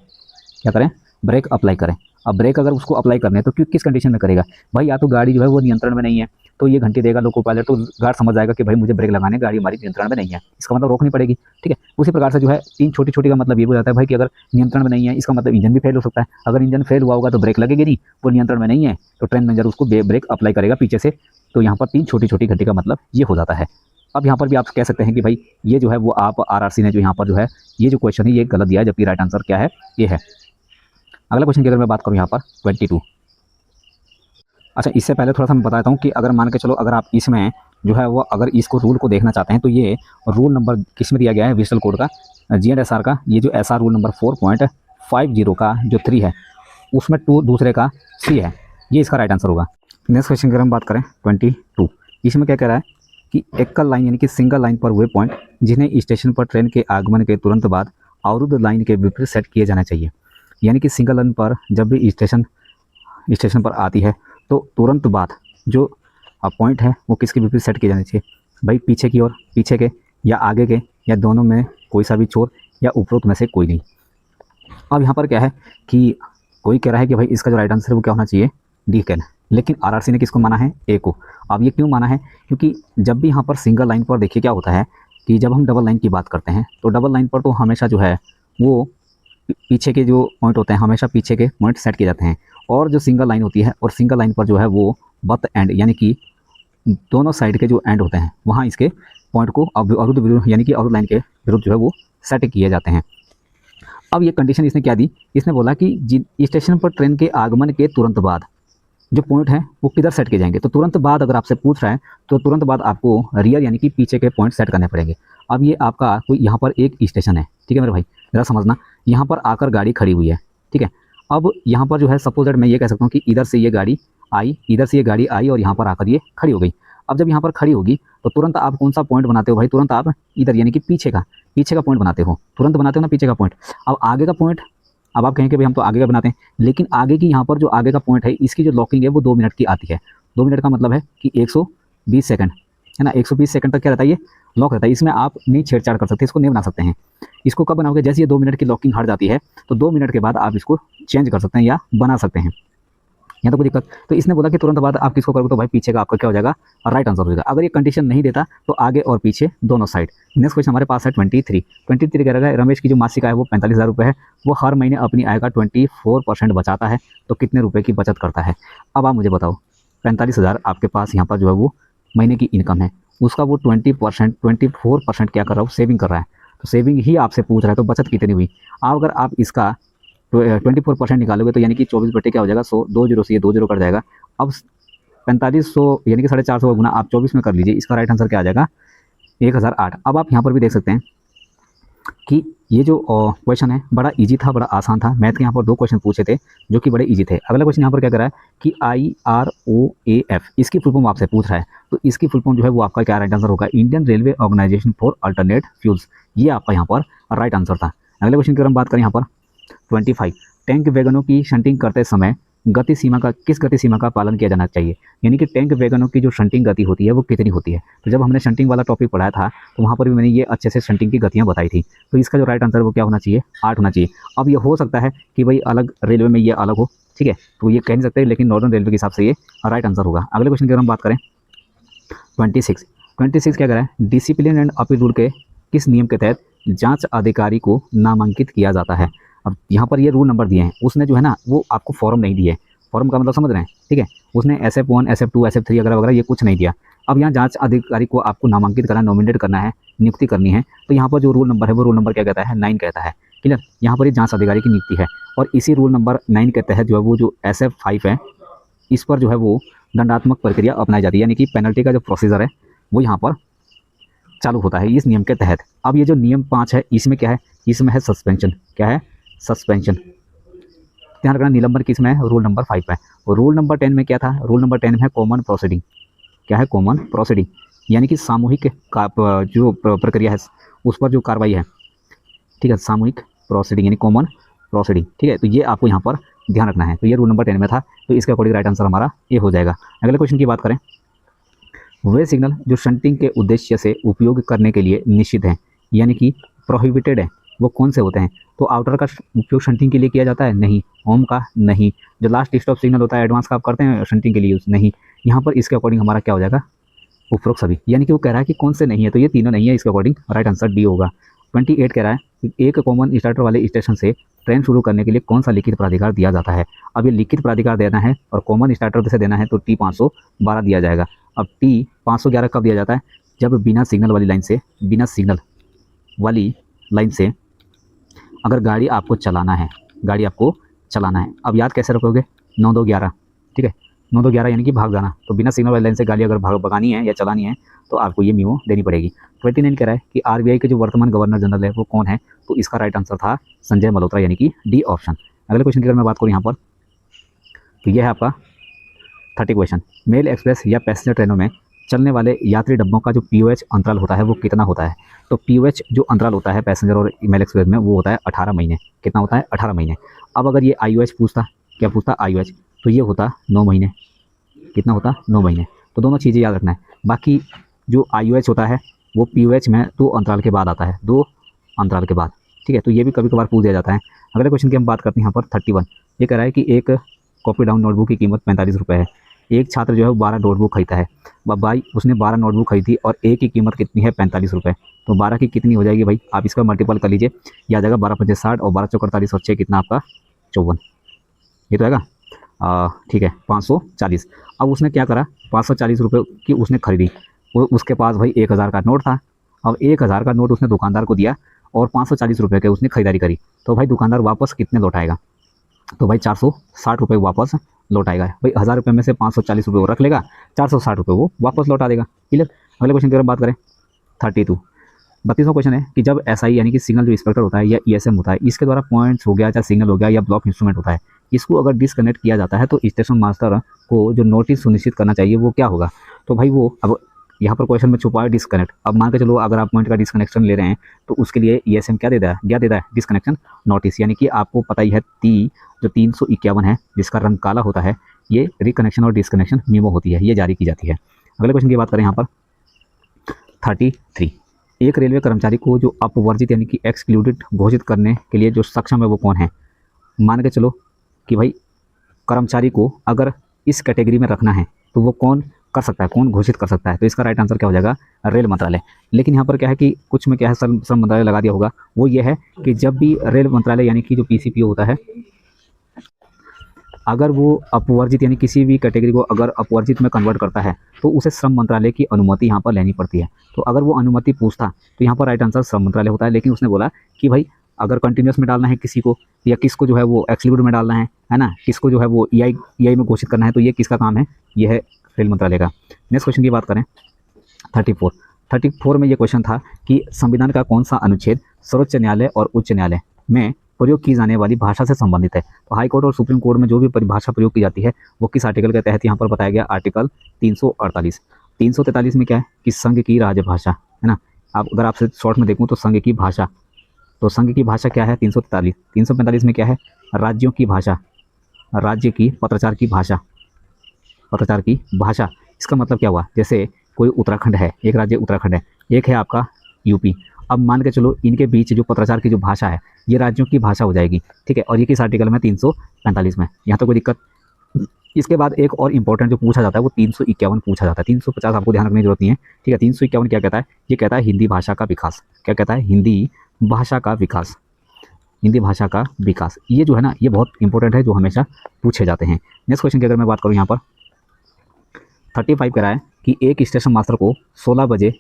क्या करें, ब्रेक अप्लाई करें। अब ब्रेक अगर उसको अप्लाई करने हैं तो किस कंडीशन में करेगा, भाई या तो गाड़ी जो है वो नियंत्रण में नहीं है, तो ये घंटी देगा लोको पायलट, तो गार्ड समझ जाएगा कि भाई मुझे ब्रेक लगाने, गाड़ी हमारी नियंत्रण में नहीं है, इसका मतलब रोकनी पड़ेगी। ठीक है, उसी प्रकार से जो है 3 छोटी छोटी का मतलब ये हो जाता है भाई कि अगर नियंत्रण में नहीं है, इसका मतलब इंजन भी फेल हो सकता है। अगर इंजन फेल हुआ होगा तो ब्रेक लगेगी नहीं, वो नियंत्रण में नहीं है, तो ट्रेन मैनेजर उसको ब्रेक अप्लाई करेगा पीछे से। तो यहाँ पर 3 छोटी छोटी घंटी का मतलब ये हो जाता है। अब यहाँ पर भी आप कह सकते हैं कि भाई ये जो है वो आप आरआरसी ने जो यहाँ पर जो है ये जो क्वेश्चन है ये गलत दिया है, जबकि राइट आंसर क्या है, ये है। अगला क्वेश्चन की अगर मैं बात करूँ यहाँ पर 22। अच्छा, इससे पहले थोड़ा सा मैं बताता हूँ कि अगर मान के चलो, अगर आप इसमें जो है वो अगर इसको रूल को देखना चाहते हैं तो ये रूल नंबर किस में दिया गया है, विजिटल कोड का, GNSR का, ये जो SR रूल नंबर 4.50 का जो 3 है, उसमें 2 दूसरे का C है, ये इसका राइट आंसर होगा। नेक्स्ट क्वेश्चन की अगर हम बात करें 22, इसमें क्या कह रहा है कि एकल लाइन यानी कि सिंगल लाइन पर वे पॉइंट जिन्हें स्टेशन पर ट्रेन के आगमन के तुरंत बाद अवरुद्ध लाइन के विपरीत सेट किए जाने चाहिए। यानी कि सिंगल लाइन पर जब भी स्टेशन पर आती है तो तुरंत बाद जो पॉइंट है वो किसके विपरीत सेट किए जाने चाहिए, भाई पीछे की ओर, पीछे के या आगे के, या दोनों में कोई सा भी छोर, या उपरोक्त में से कोई नहीं। अब यहाँ पर क्या है कि कोई कह रहा है कि भाई इसका जो राइट आंसर है वो क्या होना चाहिए, डी कहना, लेकिन आरआरसी ने किसको माना है, ए को। अब ये क्यों माना है, क्योंकि जब भी यहाँ पर सिंगल लाइन पर देखिए क्या होता है कि जब हम डबल लाइन की बात करते हैं तो डबल लाइन पर तो हमेशा जो है वो पीछे के जो पॉइंट होते हैं, हमेशा पीछे के पॉइंट सेट किए जाते हैं। और जो सिंगल लाइन होती है, और सिंगल लाइन पर जो है वो बट एंड, यानी कि दोनों साइड के जो एंड होते हैं वहाँ इसके पॉइंट को अवरुद्ध विरुद्ध, यानी कि अवरुद्ध लाइन के विरुद्ध जो है वो सेट किए जाते हैं। अब ये कंडीशन इसने क्या दी, इसने बोला कि स्टेशन पर ट्रेन के आगमन के तुरंत बाद जो पॉइंट है वो किधर सेट किए जाएंगे। तो तुरंत बाद अगर आपसे पूछ रहा है तो तुरंत बाद आपको रियर यानी कि पीछे के पॉइंट सेट करने पड़ेंगे। अब ये आपका कोई यहाँ पर एक स्टेशन है, ठीक है मेरे भाई, ज़रा समझना, यहाँ पर आकर गाड़ी खड़ी हुई है, ठीक है। अब यहाँ पर जो है सपोज दैट मैं ये कह सकता हूँ कि इधर से ये गाड़ी आई, और यहाँ पर आकर ये खड़ी हो गई। अब जब यहाँ पर खड़ी होगी तो तुरंत आप कौन सा पॉइंट बनाते हो भाई, तुरंत आप इधर यानी कि पीछे का पॉइंट बनाते हो, तुरंत बनाते हो ना पीछे का पॉइंट। अब आगे का पॉइंट, अब आप कहेंगे भाई हम तो आगे का बनाते हैं, लेकिन आगे की यहाँ पर जो आगे का पॉइंट है इसकी जो लॉकिंग है वो 2 मिनट की आती है। 2 मिनट का मतलब है कि 120 सेकंड है ना, 120 सेकंड तक क्या रहता है, ये लॉक रहता है। इसमें आप नहीं छेड़छाड़ कर सकते, इसको नहीं बना सकते हैं। इसको कब बनाओगे, जैसे ये 2 मिनट की लॉकिंग हट जाती है तो 2 मिनट के बाद आप इसको चेंज कर सकते हैं या बना सकते हैं, यहाँ तो कोई दिक्कत। तो इसने बोला कि तुरंत बाद आप किसको करोगे, तो भाई पीछे का आपका क्या हो जाएगा, राइट आंसर हो जाएगा। अगर ये कंडीशन नहीं देता तो आगे और पीछे दोनों साइड। नेक्स्ट क्वेश्चन हमारे पास है 23 कह रहा है रमेश की जो मासिक आय वो 45,000 रुपये है, वो हर महीने अपनी आय का 24% बचाता है, तो कितने रुपये की बचत करता है। अब आप मुझे बताओ, 45,000 आपके पास यहाँ पर जो है वो महीने की इनकम है, उसका वो 24% क्या कर रहा है, सेविंग कर रहा है। तो सेविंग ही आपसे पूछ रहा है, तो बचत कितनी हुई। अगर आप इसका 24% निकालोगे तो यानी कि 24 बटे क्या हो जाएगा 100, 2 जीरो से ये 2 जीरो कट जाएगा। अब 4500 यानी कि 450 का गुना आप 24 में कर लीजिए, इसका राइट आंसर क्या आ जाएगा, 1008। अब आप यहाँ पर भी देख सकते हैं कि ये जो क्वेश्चन है बड़ा इजी था, बड़ा आसान था। मैथ के यहाँ पर 2 क्वेश्चन पूछे थे जो कि बड़े इजी थे। अगला क्वेश्चन यहाँ पर क्या कर रहा है कि IROAF इसकी फुल फॉर्म आपसे पूछ रहा है, तो इसकी फुल फॉर्म जो है वो आपका क्या राइट आंसर होगा, Indian railway organisation for alternate fuels, ये आपका यहाँ पर राइट आंसर था। अगले क्वेश्चन की हम बात करें यहाँ पर 25, टैंक वैगनों की शंटिंग करते समय किस गति सीमा का पालन किया जाना चाहिए। यानी कि टैंक वैगनों की जो शंटिंग गति होती है वो कितनी होती है। तो जब हमने शंटिंग वाला टॉपिक पढ़ाया था तो वहाँ पर भी मैंने ये अच्छे से शंटिंग की गतियाँ बताई थी। तो इसका जो राइट आंसर वो क्या होना चाहिए, 8 होना चाहिए। अब ये हो सकता है कि भाई अलग रेलवे में ये अलग हो, ठीक है, तो ये कह नहीं सकते, लेकिन नॉर्दर्न रेलवे के हिसाब से ये राइट आंसर होगा। अगले क्वेश्चन की अगर हम बात करें 26 क्या कह रहा है, डिसिप्लिन एंड अपील रूल के किस नियम के तहत जांच अधिकारी को नामांकित किया जाता है। अब यहाँ पर ये रूल नंबर दिए हैं, उसने जो है ना वो आपको फॉर्म नहीं दिए, फॉर्म का मतलब समझ रहे हैं, ठीक है, उसने SF1 SF2 SF3 वगैरह ये कुछ नहीं दिया। अब यहाँ जांच अधिकारी को आपको नामांकित करना, नॉमिनेट करना है नियुक्ति करनी है तो यहाँ पर जो रूल नंबर है वो रूल नंबर क्या कहता है 9 कहता है। क्लियर, यहाँ पर ये जांच अधिकारी की नियुक्ति है और इसी रूल नंबर 9 के तहत जो है वो जो SF5 है इस पर जो है वो दंडात्मक प्रक्रिया अपनाई जाती है, यानी कि पेनल्टी का जो प्रोसीजर है वो यहाँ पर चालू होता है इस नियम के तहत। अब ये जो नियम 5 है इसमें क्या है, इसमें है सस्पेंशन। क्या है, सस्पेंशन। ध्यान रखना निलंबन किसमें है, रूल नंबर 5 में। और रूल नंबर 10 में क्या था, रूल नंबर 10 में है कॉमन प्रोसीडिंग। क्या है, कॉमन प्रोसीडिंग, यानी कि सामूहिक जो प्रक्रिया है उस पर जो कार्रवाई है, ठीक है, सामूहिक प्रोसीडिंग यानी कॉमन प्रोसीडिंग। ठीक है, तो ये आपको यहाँ पर ध्यान रखना है। तो ये रूल नंबर 10 में था, तो इसके अकॉर्डिंग राइट आंसर हमारा ये हो जाएगा। अगले क्वेश्चन की बात करें, वे सिग्नल जो शंटिंग के उद्देश्य से उपयोग करने के लिए निषिद्ध हैं यानी कि प्रोहिबिटेड है वो कौन से होते हैं। तो आउटर का उपयोग शंटिंग के लिए किया जाता है, नहीं। होम का, नहीं। जो लास्ट स्टॉप सिग्नल होता है एडवांस का आप करते हैं शंटिंग के लिए यूज़, नहीं। यहाँ पर इसके अकॉर्डिंग हमारा क्या हो जाएगा, उपरोक्त सभी, यानी कि वो कह रहा है कि कौन से नहीं है, तो ये तीनों नहीं है, इसके अकॉर्डिंग राइट आंसर डी होगा। 28 कह रहा है कि एक कॉमन स्टार्टर वाले स्टेशन से ट्रेन शुरू करने के लिए कौन सा लिखित प्राधिकार दिया जाता है। अब ये लिखित प्राधिकार देना है और कॉमन स्टार्टर से देना है तो T512 दिया जाएगा। अब T511 कब दिया जाता है, जब बिना सिग्नल वाली लाइन से, बिना सिग्नल वाली लाइन से अगर गाड़ी आपको चलाना है, गाड़ी आपको चलाना है। अब याद कैसे रखोगे, 9-2-11, ठीक है, 9-2-11 यानी कि भाग जाना। तो बिना सिग्नल वाली लाइन से गाड़ी अगर भगानी है या चलानी है तो आपको ये मीमो देनी पड़ेगी। 29 कह रहा है कि RBI के जो वर्तमान गवर्नर जनरल है वो कौन है, तो इसका राइट आंसर था संजय मल्होत्रा, यानी कि डी ऑप्शन। अगले क्वेश्चन की अगर मैं बात करूँ यहाँ पर, तो यह है आपका 30 क्वेश्चन। मेल एक्सप्रेस या पैसेंजर ट्रेनों में चलने वाले यात्री डब्बों का जो POH अंतराल होता है वो कितना होता है। तो POH जो अंतराल होता है पैसेंजर और मेल एक्सप्रेस में वो होता है 18 महीने। कितना होता है, 18 महीने। अब अगर ये IOH पूछता, क्या पूछता, IOH, तो ये होता 9 महीने। कितना होता, 9 महीने। तो दोनों चीज़ें याद रखना है। बाकी जो IOH होता है वो POH में 2 अंतराल के बाद आता है, 2 अंतराल के बाद, ठीक है। तो ये भी कभी कभार पूछ दिया जाता है। अगले क्वेश्चन की हम बात करते हैं यहाँ पर 31। ये कह रहा है कि एक कॉपी डाउन नोटबुक की कीमत 45 रुपये है। एक छात्र जो है वो 12 नोटबुक खरीदता है। भाई उसने 12 नोटबुक खरीदी और एक की कीमत कितनी है, 45 रुपये। तो 12 की कितनी हो जाएगी भाई, आप इसका मल्टीपल कर लीजिए, ये आ जाएगा 12×5 = 60 और 12×4 = 48 और 6 कितना आपका 54। ये तो आएगा, ठीक है, 540। अब उसने क्या करा, 540 रुपये की उसने खरीदी। वो उसके पास भाई 1000 का नोट था। अब 1000 का नोट उसने दुकानदार को दिया और 540 रुपये के उसने खरीदारी करी। तो भाई दुकानदार वापस कितने लौटाएगा, तो भाई 460 रुपये वापस लौटाएगा। भाई 1000 रुपये में से 540 रुपये वो रख लेगा, 460 रुपये वो वापस लौटा देगा। क्लियर। अगले क्वेश्चन की अगर बात करें 32, 32वां क्वेश्चन है कि जब SI यानी कि सिग्नल जो इंस्पेक्टर होता है या ESM होता है, इसके द्वारा पॉइंट्स हो गया, चाहे सिग्नल हो गया या ब्लॉक इंस्ट्रूमेंट होता है, इसको अगर डिसकनेक्ट किया जाता है तो स्टेशन मास्टर को जो नोटिस सुनिश्चित करना चाहिए वो क्या होगा। तो भाई वो, अब यहाँ पर क्वेश्चन में छुपा है डिसकनेक्ट। अब मान के चलो अगर आप पॉइंट का डिसकनेक्शन ले रहे हैं तो उसके लिए ESM क्या देता है, डिसकनेक्शन नोटिस, यानी कि आपको पता ही है जो 351 है जिसका रंग काला होता है, ये रिकनेक्शन और डिसकनेक्शन मीमो होती है, ये जारी की जाती है। अगले क्वेश्चन की बात करें यहाँ पर 33, एक रेलवे कर्मचारी को जो अपवर्जित यानी कि एक्सक्लूडेड घोषित करने के लिए जो सक्षम है वो कौन है। मान के चलो कि भाई कर्मचारी को अगर इस कैटेगरी में रखना है तो वो कौन कर सकता है, कौन घोषित कर सकता है। तो इसका राइट आंसर क्या हो जाएगा, रेल मंत्रालय। लेकिन यहाँ पर क्या है कि कुछ में क्या है, श्रम मंत्रालय लगा दिया होगा। वो ये है कि जब भी रेल मंत्रालय यानी कि जो PCPO होता है, अगर वो अपवर्जित यानी किसी भी कैटेगरी को अगर अपवर्जित में कन्वर्ट करता है तो उसे श्रम मंत्रालय की अनुमति यहाँ पर लेनी पड़ती है। तो अगर वो अनुमति पूछता तो यहाँ पर राइट आंसर श्रम मंत्रालय होता है। लेकिन उसने बोला कि भाई अगर कंटिन्यूस में डालना है किसी को, या किसको जो है वो एक्सक्लूड में डालना है ना, किसको जो है वो EI में घोषित करना है, तो ये किसका काम है, ये है रेल मंत्रालय का। नेक्स्ट क्वेश्चन की बात करें 34 में ये क्वेश्चन था कि संविधान का कौन सा अनुच्छेद सर्वोच्च न्यायालय और उच्च न्यायालय में प्रयोग की जाने वाली भाषा से संबंधित है। तो हाई कोर्ट और सुप्रीम कोर्ट में जो भी परिभाषा प्रयोग की जाती है वो किस आर्टिकल के तहत यहाँ पर बताया गया, आर्टिकल 348। 343 में क्या है कि संघ की राजभाषा, है ना। आप अगर आपसे शॉर्ट में देखूँ तो संघ की भाषा, तो संघ की भाषा क्या है 343। 345 में क्या है, राज्यों की भाषा, राज्य की पत्राचार की भाषा, पत्राचार की भाषा। इसका मतलब क्या हुआ, जैसे कोई उत्तराखंड है, एक राज्य उत्तराखंड है, एक है आपका UP। अब मान के चलो इनके बीच जो पत्राचार की जो भाषा है ये राज्यों की भाषा हो जाएगी, ठीक है। और ये किस आर्टिकल में, 345 में। यहाँ तो कोई दिक्कत। इसके बाद एक और इंपॉर्टेंट जो पूछा जाता है वो 351 पूछा जाता है। 350 आपको ध्यान रखने की जरूरत नहीं है, ठीक है। 351 क्या कहता है, ये कहता है हिंदी भाषा का विकास। क्या कहता है, हिंदी भाषा का विकास, हिंदी भाषा का विकास। ये जो है ना, ये बहुत इंपॉर्टेंट है, जो हमेशा पूछे जाते हैं। नेक्स्ट क्वेश्चन की अगर मैं बात करूँ यहाँ पर 35 कह रहा है कि एक स्टेशन मास्टर को 16 बजे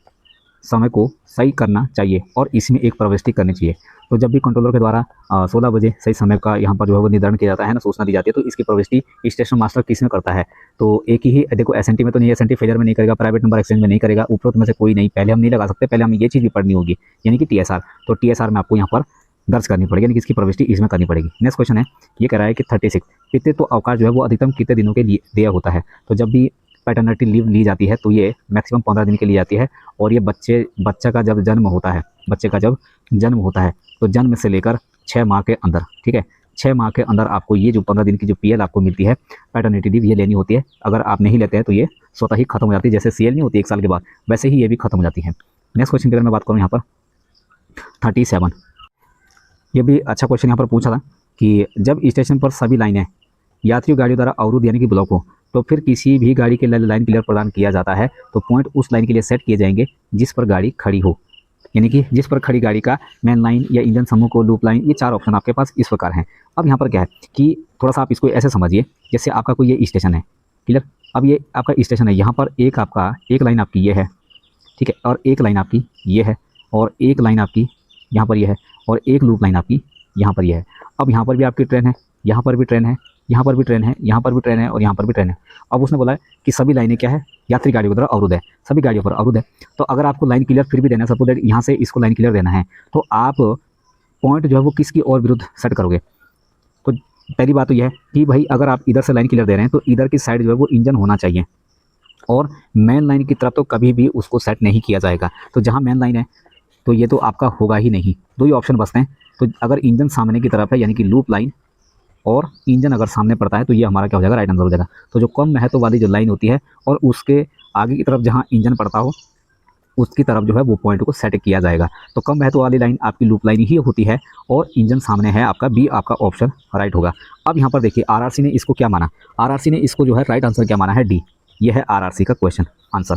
समय को सही करना चाहिए और इसमें एक प्रविष्टि करनी चाहिए। तो जब भी कंट्रोलर के द्वारा 16 बजे सही समय का यहाँ पर जो है वो निर्धारण किया जाता है ना, सूचना दी जाती है, तो इसकी प्रविष्टि स्टेशन मास्टर किस में करता है? तो एक ही देखो, एसएनटी में तो नहीं, एसएनटी फेलियर में नहीं करेगा, प्राइवेट नंबर एक्सचेंज में नहीं करेगा, उपरोक्त में से कोई नहीं। पहले हम नहीं लगा सकते, पहले हमें ये चीज़ भी पढ़नी होगी, यानी कि टीएसआर। तो टीएसआर में आपको यहाँ पर दर्ज करनी पड़ेगी, यानी कि इसकी प्रविष्टि इसमें करनी पड़ेगी। नेक्स्ट क्वेश्चन है, ये कह रहा है कि 36 पितृत्व अवकाश जो है वो अधिकतम कितने दिनों के लिए दिया होता है? तो जब भी पैटर्निटी लीव ली जाती है तो ये मैक्सिमम 15 दिन के लिए आती है। और ये बच्चा का जब जन्म होता है, बच्चे का जब जन्म होता है तो जन्म से लेकर 6 माह के अंदर, ठीक है, 6 माह के अंदर आपको ये जो 15 दिन की जो पीएल आपको मिलती है पैटर्निटी लीव, ये लेनी होती है। अगर आप नहीं लेते हैं तो ये स्वतः ही खत्म हो जाती है, जैसे सीएल नहीं होती 1 साल के बाद, वैसे ही ये भी खत्म हो जाती है। नेक्स्ट क्वेश्चन की अगर मैं बात करूँ यहाँ पर 37, ये भी अच्छा क्वेश्चन यहाँ पर पूछा था कि जब स्टेशन पर सभी लाइनें यात्रियों गाड़ियों द्वारा अवरुद्ध यानी कि ब्लॉक हो तो फिर किसी भी गाड़ी के लिए लाइन क्लियर प्रदान किया जाता है। तो पॉइंट उस लाइन के लिए सेट किए जाएंगे जिस पर गाड़ी खड़ी हो, यानी कि जिस पर खड़ी गाड़ी का मेन लाइन या इंजन समूह को लूप लाइन, ये 4 ऑप्शन आपके पास इस प्रकार हैं। अब यहाँ पर क्या है कि थोड़ा सा आप इसको ऐसे समझिए, जैसे आपका कोई ये स्टेशन है, क्लियर। अब ये आपका स्टेशन है, यहाँ पर एक लाइन आपकी ये है, ठीक है, और एक लाइन आपकी ये है, और एक लाइन आपकी यहाँ पर ये है, और एक लूप लाइन आपकी यहाँ पर ये है। अब यहाँ पर भी आपकी ट्रेन है, यहाँ पर भी ट्रेन है, यहाँ पर भी ट्रेन है, यहाँ पर भी ट्रेन है, और यहाँ पर भी ट्रेन है। अब उसने बोला है कि सभी लाइनें क्या है, यात्री गाड़ियों की तरह अवरुद्ध है, सभी गाड़ियों पर अवरुद्ध है। तो अगर आपको लाइन क्लियर फिर भी देना है, सपोज दैट यहाँ से इसको लाइन क्लियर देना है, तो आप पॉइंट जो है वो किसकी और विरुद्ध सेट करोगे? तो पहली बात तो यह है कि भाई अगर आप इधर से लाइन क्लियर दे रहे हैं तो इधर की साइड जो है वो इंजन होना चाहिए, और मेन लाइन की तरफ तो कभी भी उसको सेट नहीं किया जाएगा। तो जहाँ मेन लाइन है तो ये तो आपका होगा ही नहीं, 2 ही ऑप्शन बचते हैं। तो अगर इंजन सामने की तरफ है यानी कि लूप लाइन, और इंजन अगर सामने पड़ता है तो ये हमारा क्या हो जाएगा, राइट आंसर हो जाएगा। तो जो कम महत्व वाली जो लाइन होती है और उसके आगे की तरफ जहाँ इंजन पड़ता हो उसकी तरफ जो है वो पॉइंट को सेट किया जाएगा। तो कम महत्व वाली लाइन आपकी लूप लाइन ही होती है और इंजन सामने है आपका, बी आपका ऑप्शन राइट होगा। अब यहाँ पर देखिए आरआरसी ने इसको क्या माना, आरआरसी ने इसको जो है राइट आंसर क्या माना है, डी। ये है आरआरसी का क्वेश्चन आंसर।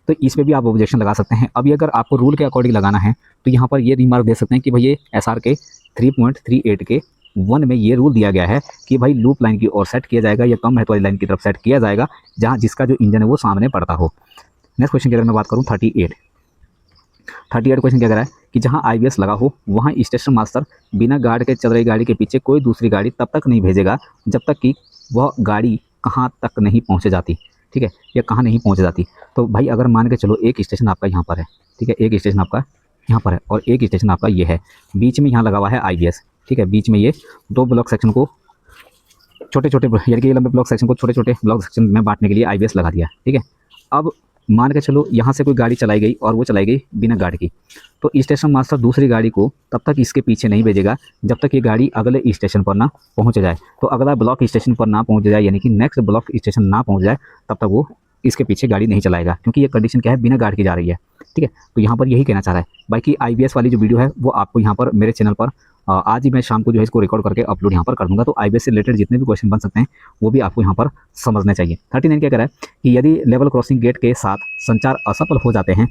तो इस पर भी आप ऑब्जेक्शन लगा सकते हैं। अभी अगर आपको रूल के अकॉर्डिंग लगाना है तो यहाँ पर ये रिमार्क दे सकते हैं कि भाई ये एसआर के 3.38 के 1 में ये रूल दिया गया है कि भाई लूप लाइन की ओर सेट किया जाएगा या कम महत्व वाली लाइन की तरफ सेट किया जाएगा जहाँ जिसका जो इंजन है वो सामने पड़ता हो। नेक्स्ट क्वेश्चन की अगर मैं बात करूँ 38 क्वेश्चन क्या कह रहा है कि जहाँ आईवीएस लगा हो वहाँ स्टेशन मास्टर बिना गार्ड के चल रही गाड़ी के पीछे कोई दूसरी गाड़ी तब तक नहीं भेजेगा जब तक कि वह गाड़ी कहाँ तक नहीं पहुँच जाती, ठीक है, या कहाँ नहीं पहुँच जाती। तो भाई अगर मान के चलो एक स्टेशन आपका यहाँ पर है, ठीक है, एक स्टेशन आपका यहाँ पर है और एक स्टेशन आपका ये है, बीच में यहाँ लगा हुआ है आईवीएस, ठीक है, बीच में ये 2 ब्लॉक सेक्शन को छोटे छोटे यानी कि ये लंबे ब्लॉक सेक्शन को छोटे छोटे ब्लॉक सेक्शन में बांटने के लिए आईवीएस लगा दिया, ठीक है। अब मान के चलो यहाँ से कोई गाड़ी चलाई गई और वो चलाई गई बिना गार्ड की, तो स्टेशन मास्टर दूसरी गाड़ी को तब तक इसके पीछे नहीं भेजेगा जब तक ये गाड़ी अगले स्टेशन पर ना पहुँच जाए। तो अगला ब्लॉक स्टेशन पर ना पहुँच जाए यानी कि नेक्स्ट ब्लॉक स्टेशन ना पहुँच जाए तब तक वो इसके पीछे गाड़ी नहीं चलाएगा, क्योंकि ये कंडीशन क्या है, बिना गार्ड की जा रही है, ठीक है। तो यहाँ पर यही कहना चाह रहा है। बाकी आईवीएस वाली जो वीडियो है वो आपको यहाँ पर मेरे चैनल पर आज ही मैं शाम को जो है इसको रिकॉर्ड करके अपलोड यहाँ पर कर दूंगा। तो आईवीएस से रिलेटेड जितने भी क्वेश्चन बन सकते हैं वो भी आपको यहाँ पर समझने चाहिए। 39 क्या कह रहा है कि यदि लेवल क्रॉसिंग गेट के साथ संचार असफल हो जाते हैं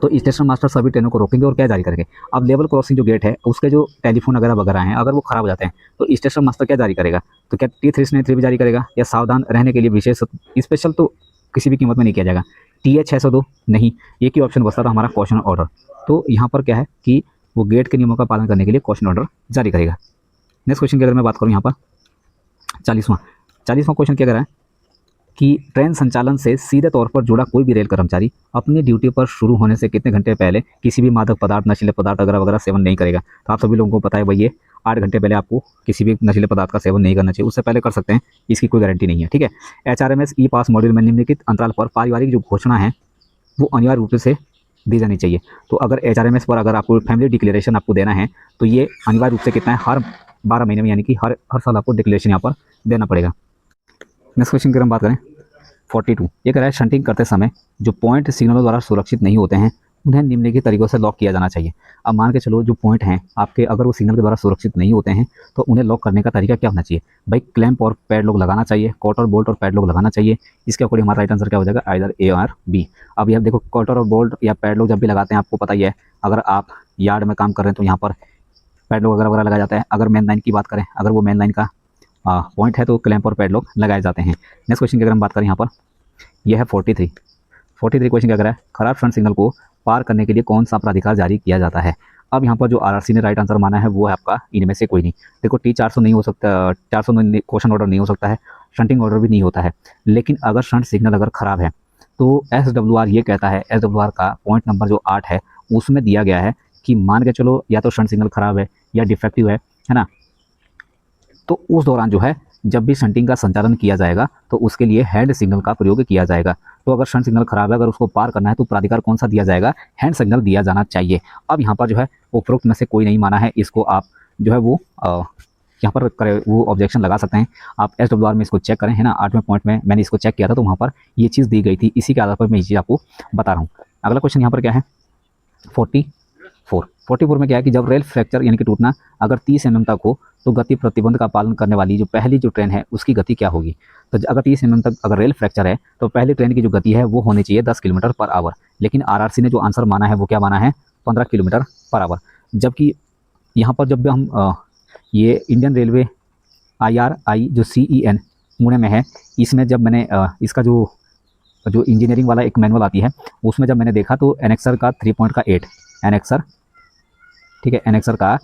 तो स्टेशन मास्टर सभी ट्रेनों को रोकेंगे और क्या जारी करेंगे। अब लेवल क्रॉसिंग जो गेट है उसके जो टेलीफोन वगैरह हैं अगर वो खराब हो जाते हैं तो स्टेशन मास्टर क्या जारी करेगा, तो क्या T393 भी जारी करेगा या सावधान रहने के लिए विशेष स्पेशल तो किसी भी कीमत में नहीं किया जाएगा। TH602 नहीं, एक ही ऑप्शन बचता था हमारा क्वेश्चन ऑर्डर। तो यहाँ पर क्या है कि वो गेट के नियमों का पालन करने के लिए क्वेश्चन ऑर्डर जारी करेगा। नेक्स्ट क्वेश्चन की अगर मैं बात करूँ यहाँ पर 40वां क्वेश्चन क्या कह रहा है कि ट्रेन संचालन से सीधे तौर पर जुड़ा कोई भी रेल कर्मचारी अपनी ड्यूटी पर शुरू होने से कितने घंटे पहले किसी भी मादक पदार्थ, नशीले पदार्थ वगैरह सेवन नहीं करेगा। तो आप सभी लोगों को पता है भाई ये 8 घंटे पहले आपको किसी भी नशीले पदार्थ का सेवन नहीं करना चाहिए, उससे पहले कर सकते हैं, इसकी कोई गारंटी नहीं है, ठीक है। HRMS ई पास मॉड्यूल में निम्नलिखित अंतराल पर पारिवारिक जो घोषणा है वो अनिवार्य रूप से दी जानी चाहिए। तो अगर HRMS पर अगर आपको फैमिली डिक्लेरेशन आपको देना है तो ये अनिवार्य रूप से कितना है, हर 12 महीने में, यानी कि हर साल आपको डिक्लेरेशन यहाँ पर देना पड़ेगा। नेक्स्ट क्वेश्चन की हम बात करें 42, ये कह रहा है शंटिंग करते समय जो पॉइंट सिग्नलों द्वारा सुरक्षित नहीं होते हैं उन्हें निम्नलिखित तरीकों से लॉक किया जाना चाहिए। अब मान के चलो जो पॉइंट हैं आपके अगर वो सिग्नल के द्वारा सुरक्षित नहीं होते हैं तो उन्हें लॉक करने का तरीका क्या होना चाहिए भाई, क्लैंप और पैडलॉक लगाना चाहिए, कॉटर बोल्ट और पैडलॉक लगाना चाहिए। इसके अकॉर्डिंग हमारा राइट आंसर क्या हो जाएगा, आइदर ए और बी। अब यहाँ देखो कॉटर और बोल्ट या पैडलॉक जब भी लगाते हैं आपको पता ही है, अगर आप यार्ड में काम कर रहे हैं तो यहाँ पर पैडलॉक वगैरह लगाया जाता है। अगर मेन लाइन की बात करें, अगर वो मेन लाइन का पॉइंट है तो क्लैंप और पैडलॉक लगाए जाते हैं। नेक्स्ट क्वेश्चन की अगर हम बात करें यहाँ पर यह है 43 43 क्वेश्चन क्या कह रहा है, खराब फ्रंट सिग्नल को पार करने के लिए कौन सा प्राधिकार जारी किया जाता है। अब यहाँ पर जो आरआरसी ने राइट आंसर माना है वो है आपका इनमें से कोई नहीं। देखो T400 नहीं हो सकता, 400 क्वेश्चन ऑर्डर नहीं हो सकता है, शंटिंग ऑर्डर भी नहीं होता है, लेकिन अगर शंट सिग्नल अगर खराब है तो SWR ये कहता है, SWR का पॉइंट नंबर जो 8 है उसमें दिया गया है कि मान के चलो या तो शंट सिग्नल खराब है या डिफेक्टिव है ना, तो उस दौरान जो है जब भी शंटिंग का संचालन किया जाएगा तो उसके लिए हैंड सिग्नल का प्रयोग किया जाएगा। तो अगर शंट सिग्नल खराब है, अगर उसको पार करना है तो प्राधिकार कौन सा दिया जाएगा, हैंड सिग्नल दिया जाना चाहिए। अब यहाँ पर जो है उपरोक्त में से कोई नहीं माना है, इसको आप जो है वो यहाँ पर करें वो ऑब्जेक्शन लगा सकते हैं। आप SWR में इसको चेक करें, है ना, 8वें पॉइंट में मैंने इसको चेक किया था तो वहाँ पर ये चीज़ दी गई थी, इसी के आधार पर मैं ये चीज़ आपको बता रहा हूँ। अगला क्वेश्चन यहाँ पर क्या है 44 में क्या है कि जब रेल फ्रैक्चर यानी कि टूटना अगर 30 mm तक हो तो गति प्रतिबंध का पालन करने वाली जो पहली जो ट्रेन है उसकी गति क्या होगी। तो अगर 30 mm तक अगर रेल फ्रैक्चर है तो पहली ट्रेन की जो गति है वो होनी चाहिए 10 किलोमीटर पर आवर, लेकिन आरआरसी ने जो आंसर माना है वो क्या माना है 15 किलोमीटर पर आवर। जबकि यहाँ पर जब भी हम ये इंडियन रेलवे IRI जो CEN पुणे में है, इसमें जब मैंने इसका जो इंजीनियरिंग वाला एक मैनुअल आती है उसमें जब मैंने देखा तो एनेक्सर का 3.8 एनेक्सर, ठीक है, एनेक्सर का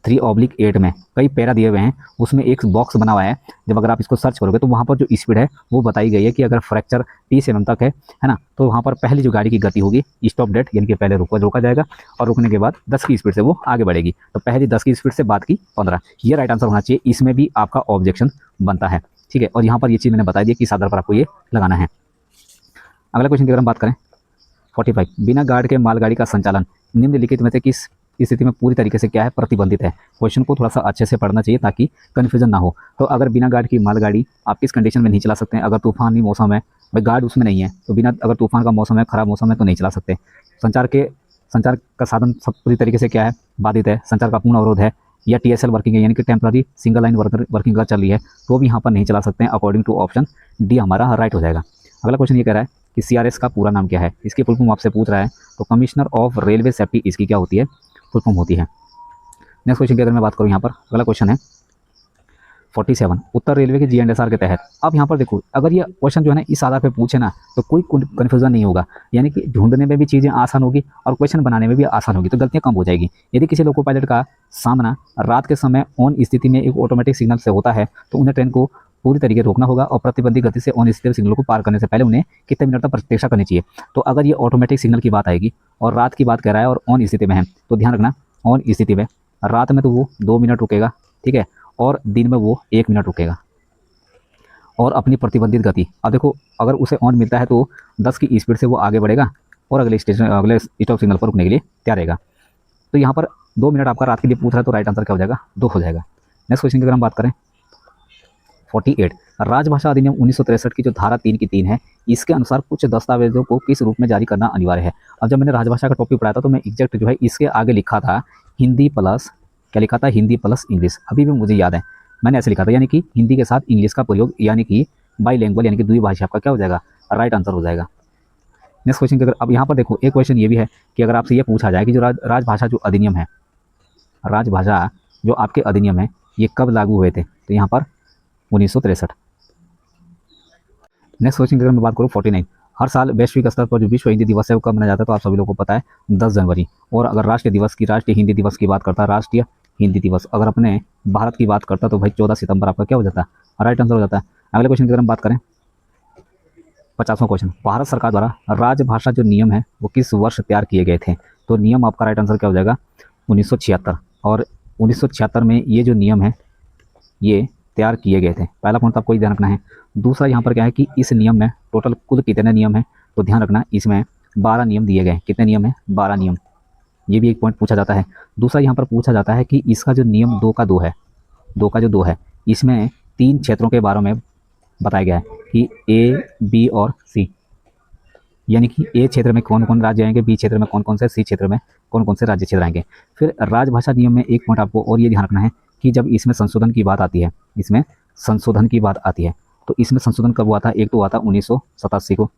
3/8 में कई पैरा दिए हुए हैं, उसमें एक बॉक्स बना हुआ है। जब अगर आप इसको सर्च करोगे तो वहाँ पर जो स्पीड है वो बताई गई है कि अगर फ्रैक्चर 30 mm तक है ना, तो वहाँ पर पहली जो गाड़ी की गति होगी स्टॉप डेट यानी कि पहले रोका जाएगा और रुकने के बाद 10 की स्पीड से वो आगे बढ़ेगी। तो पहली 10 की स्पीड से बाद की 15, ये राइट आंसर होना चाहिए। इसमें भी आपका ऑब्जेक्शन बनता है, ठीक है। और यहाँ पर ये चीज़ मैंने बता दी किस आधार पर आपको ये लगाना है। अगला क्वेश्चन की अगर हम बात करें 45, बिना गार्ड के मालगाड़ी का संचालन निम्नलिखित में से किस स्थिति में पूरी तरीके से क्या है प्रतिबंधित है। क्वेश्चन को थोड़ा सा अच्छे से पढ़ना चाहिए ताकि कन्फ्यूजन ना हो। तो अगर बिना गार्ड की मालगाड़ी आप किस कंडीशन में नहीं चला सकते हैं, अगर तूफानी मौसम है, भाई गार्ड उसमें नहीं है तो बिना, अगर तूफान का मौसम है, खराब मौसम है तो नहीं चला सकते। संचार का साधन सब पूरी तरीके से क्या है बाधित है, संचार का पूर्ण अवरोध है, या TSL वर्किंग है यानी कि टेम्पररी सिंगल लाइन वर्किंग का चल रही है तो भी यहाँ पर नहीं चला सकते हैं। अकॉर्डिंग टू ऑप्शन डी हमारा राइट हो जाएगा। अगला क्वेश्चन ये कह रहा है कि CRS का पूरा नाम क्या है, इसकी फुल फॉर्म आपसे पूछ रहा है, तो कमिश्नर ऑफ रेलवे सेफ्टी इसकी क्या होती है, फुल फॉर्म होती है। नेक्स्ट क्वेश्चन की अगर मैं बात करूँ यहाँ पर अगला क्वेश्चन है 47, उत्तर रेलवे के GNSR के तहत। अब यहाँ पर देखो अगर ये क्वेश्चन जो है ना इस आधार पे पूछे ना तो कोई कन्फ्यूजन नहीं होगा, यानी कि ढूंढने में भी चीज़ें आसान होगी और क्वेश्चन बनाने में भी आसान होगी, तो गलतियाँ कम हो जाएगी। यदि किसी लोको पायलट का सामना रात के समय ऑन स्थिति में एक ऑटोमेटिक सिग्नल से होता है तो उन्हें ट्रेन को पूरी तरीके रोकना होगा और प्रतिबंधित गति से ऑन स्थिति सिग्नल को पार करने से पहले उन्हें कितने मिनट तक प्रतीक्षा करनी चाहिए। तो अगर ये ऑटोमेटिक सिग्नल की बात आएगी और रात की बात कर रहा है और ऑन स्थिति में है तो ध्यान रखना ऑन स्थिति में रात में तो वो 2 मिनट रुकेगा, ठीक है, और दिन में वो 1 मिनट रुकेगा और अपनी प्रतिबंधित गति। अब देखो अगर उसे ऑन मिलता है तो 10 की स्पीड से वो आगे बढ़ेगा और अगले स्टॉप सिग्नल पर रुकने के लिए तैयार रहेगा। तो यहाँ पर 2 मिनट आपका रात के लिए पूछ रहा है तो राइट आंसर क्या हो जाएगा 2 हो जाएगा। नेक्स्ट क्वेश्चन की अगर हम बात करें 48, राजभाषा अधिनियम 1963 की जो धारा 3 की 3 है इसके अनुसार कुछ दस्तावेजों को किस रूप में जारी करना अनिवार्य है। अब जब मैंने राजभाषा का टॉपिक पढ़ाया था तो मैं एग्जैक्ट जो है इसके आगे लिखा था हिंदी प्लस, क्या लिखा था, हिंदी प्लस इंग्लिश, अभी भी मुझे याद है मैंने ऐसे लिखा था, यानी कि हिंदी के साथ इंग्लिश का प्रयोग, यानी कि बाईलैंग्वेज यानी कि द्विभाषी आपका क्या हो जाएगा राइट आंसर हो जाएगा। नेक्स्ट क्वेश्चन की अगर अब यहाँ पर देखो एक क्वेश्चन ये भी है कि अगर आपसे ये पूछा जाए कि जो राजभाषा जो अधिनियम है, राजभाषा जो आपके अधिनियम है ये कब लागू हुए थे, तो यहाँ पर 1963। नेक्स्ट क्वेश्चन की अगर मैं बात करूँ 49, हर साल वैश्विक स्तर पर जो विश्व हिंदी दिवस है वो कब मनाया जाता है, तो आप सभी लोगों को पता है 10 जनवरी। और अगर राष्ट्रीय दिवस की, राष्ट्रीय हिंदी दिवस की बात करता है, राष्ट्रीय हिंदी दिवस अगर अपने भारत की बात करता तो भाई 14 सितंबर आपका क्या हो जाता है राइट आंसर हो जाता है। अगले क्वेश्चन की अगर हम बात करें 50वां क्वेश्चन, भारत सरकार द्वारा राजभाषा जो नियम है वो किस वर्ष तैयार किए गए थे, तो नियम आपका राइट आंसर क्या हो जाएगा 1976। और 1976 में ये जो नियम है ये तैयार किए गए थे। पहला पॉइंट आपको ध्यान रखना है। दूसरा यहाँ पर क्या है कि इस नियम में टोटल कुल कितने नियम हैं, तो ध्यान रखना इसमें 12 नियम दिए गए। कितने नियम हैं 12 नियम, ये भी एक पॉइंट पूछा जाता है। दूसरा यहाँ पर पूछा जाता है कि इसका जो नियम 2 का 2 है, 2 का जो 2 है इसमें 3 क्षेत्रों के बारे में बताया गया है कि A, B और C, यानी कि A क्षेत्र में कौन कौन राज्य आएंगे, B क्षेत्र में कौन कौन से, C क्षेत्र में कौन कौन से राज्य क्षेत्र आएंगे। फिर राजभाषा नियम में एक पॉइंट आपको और ये ध्यान रखना है कि जब इसमें संशोधन की बात आती है, इसमें संशोधन की बात आती है तो इसमें संशोधन कब हुआ था, एक तो हुआ था 1987 को,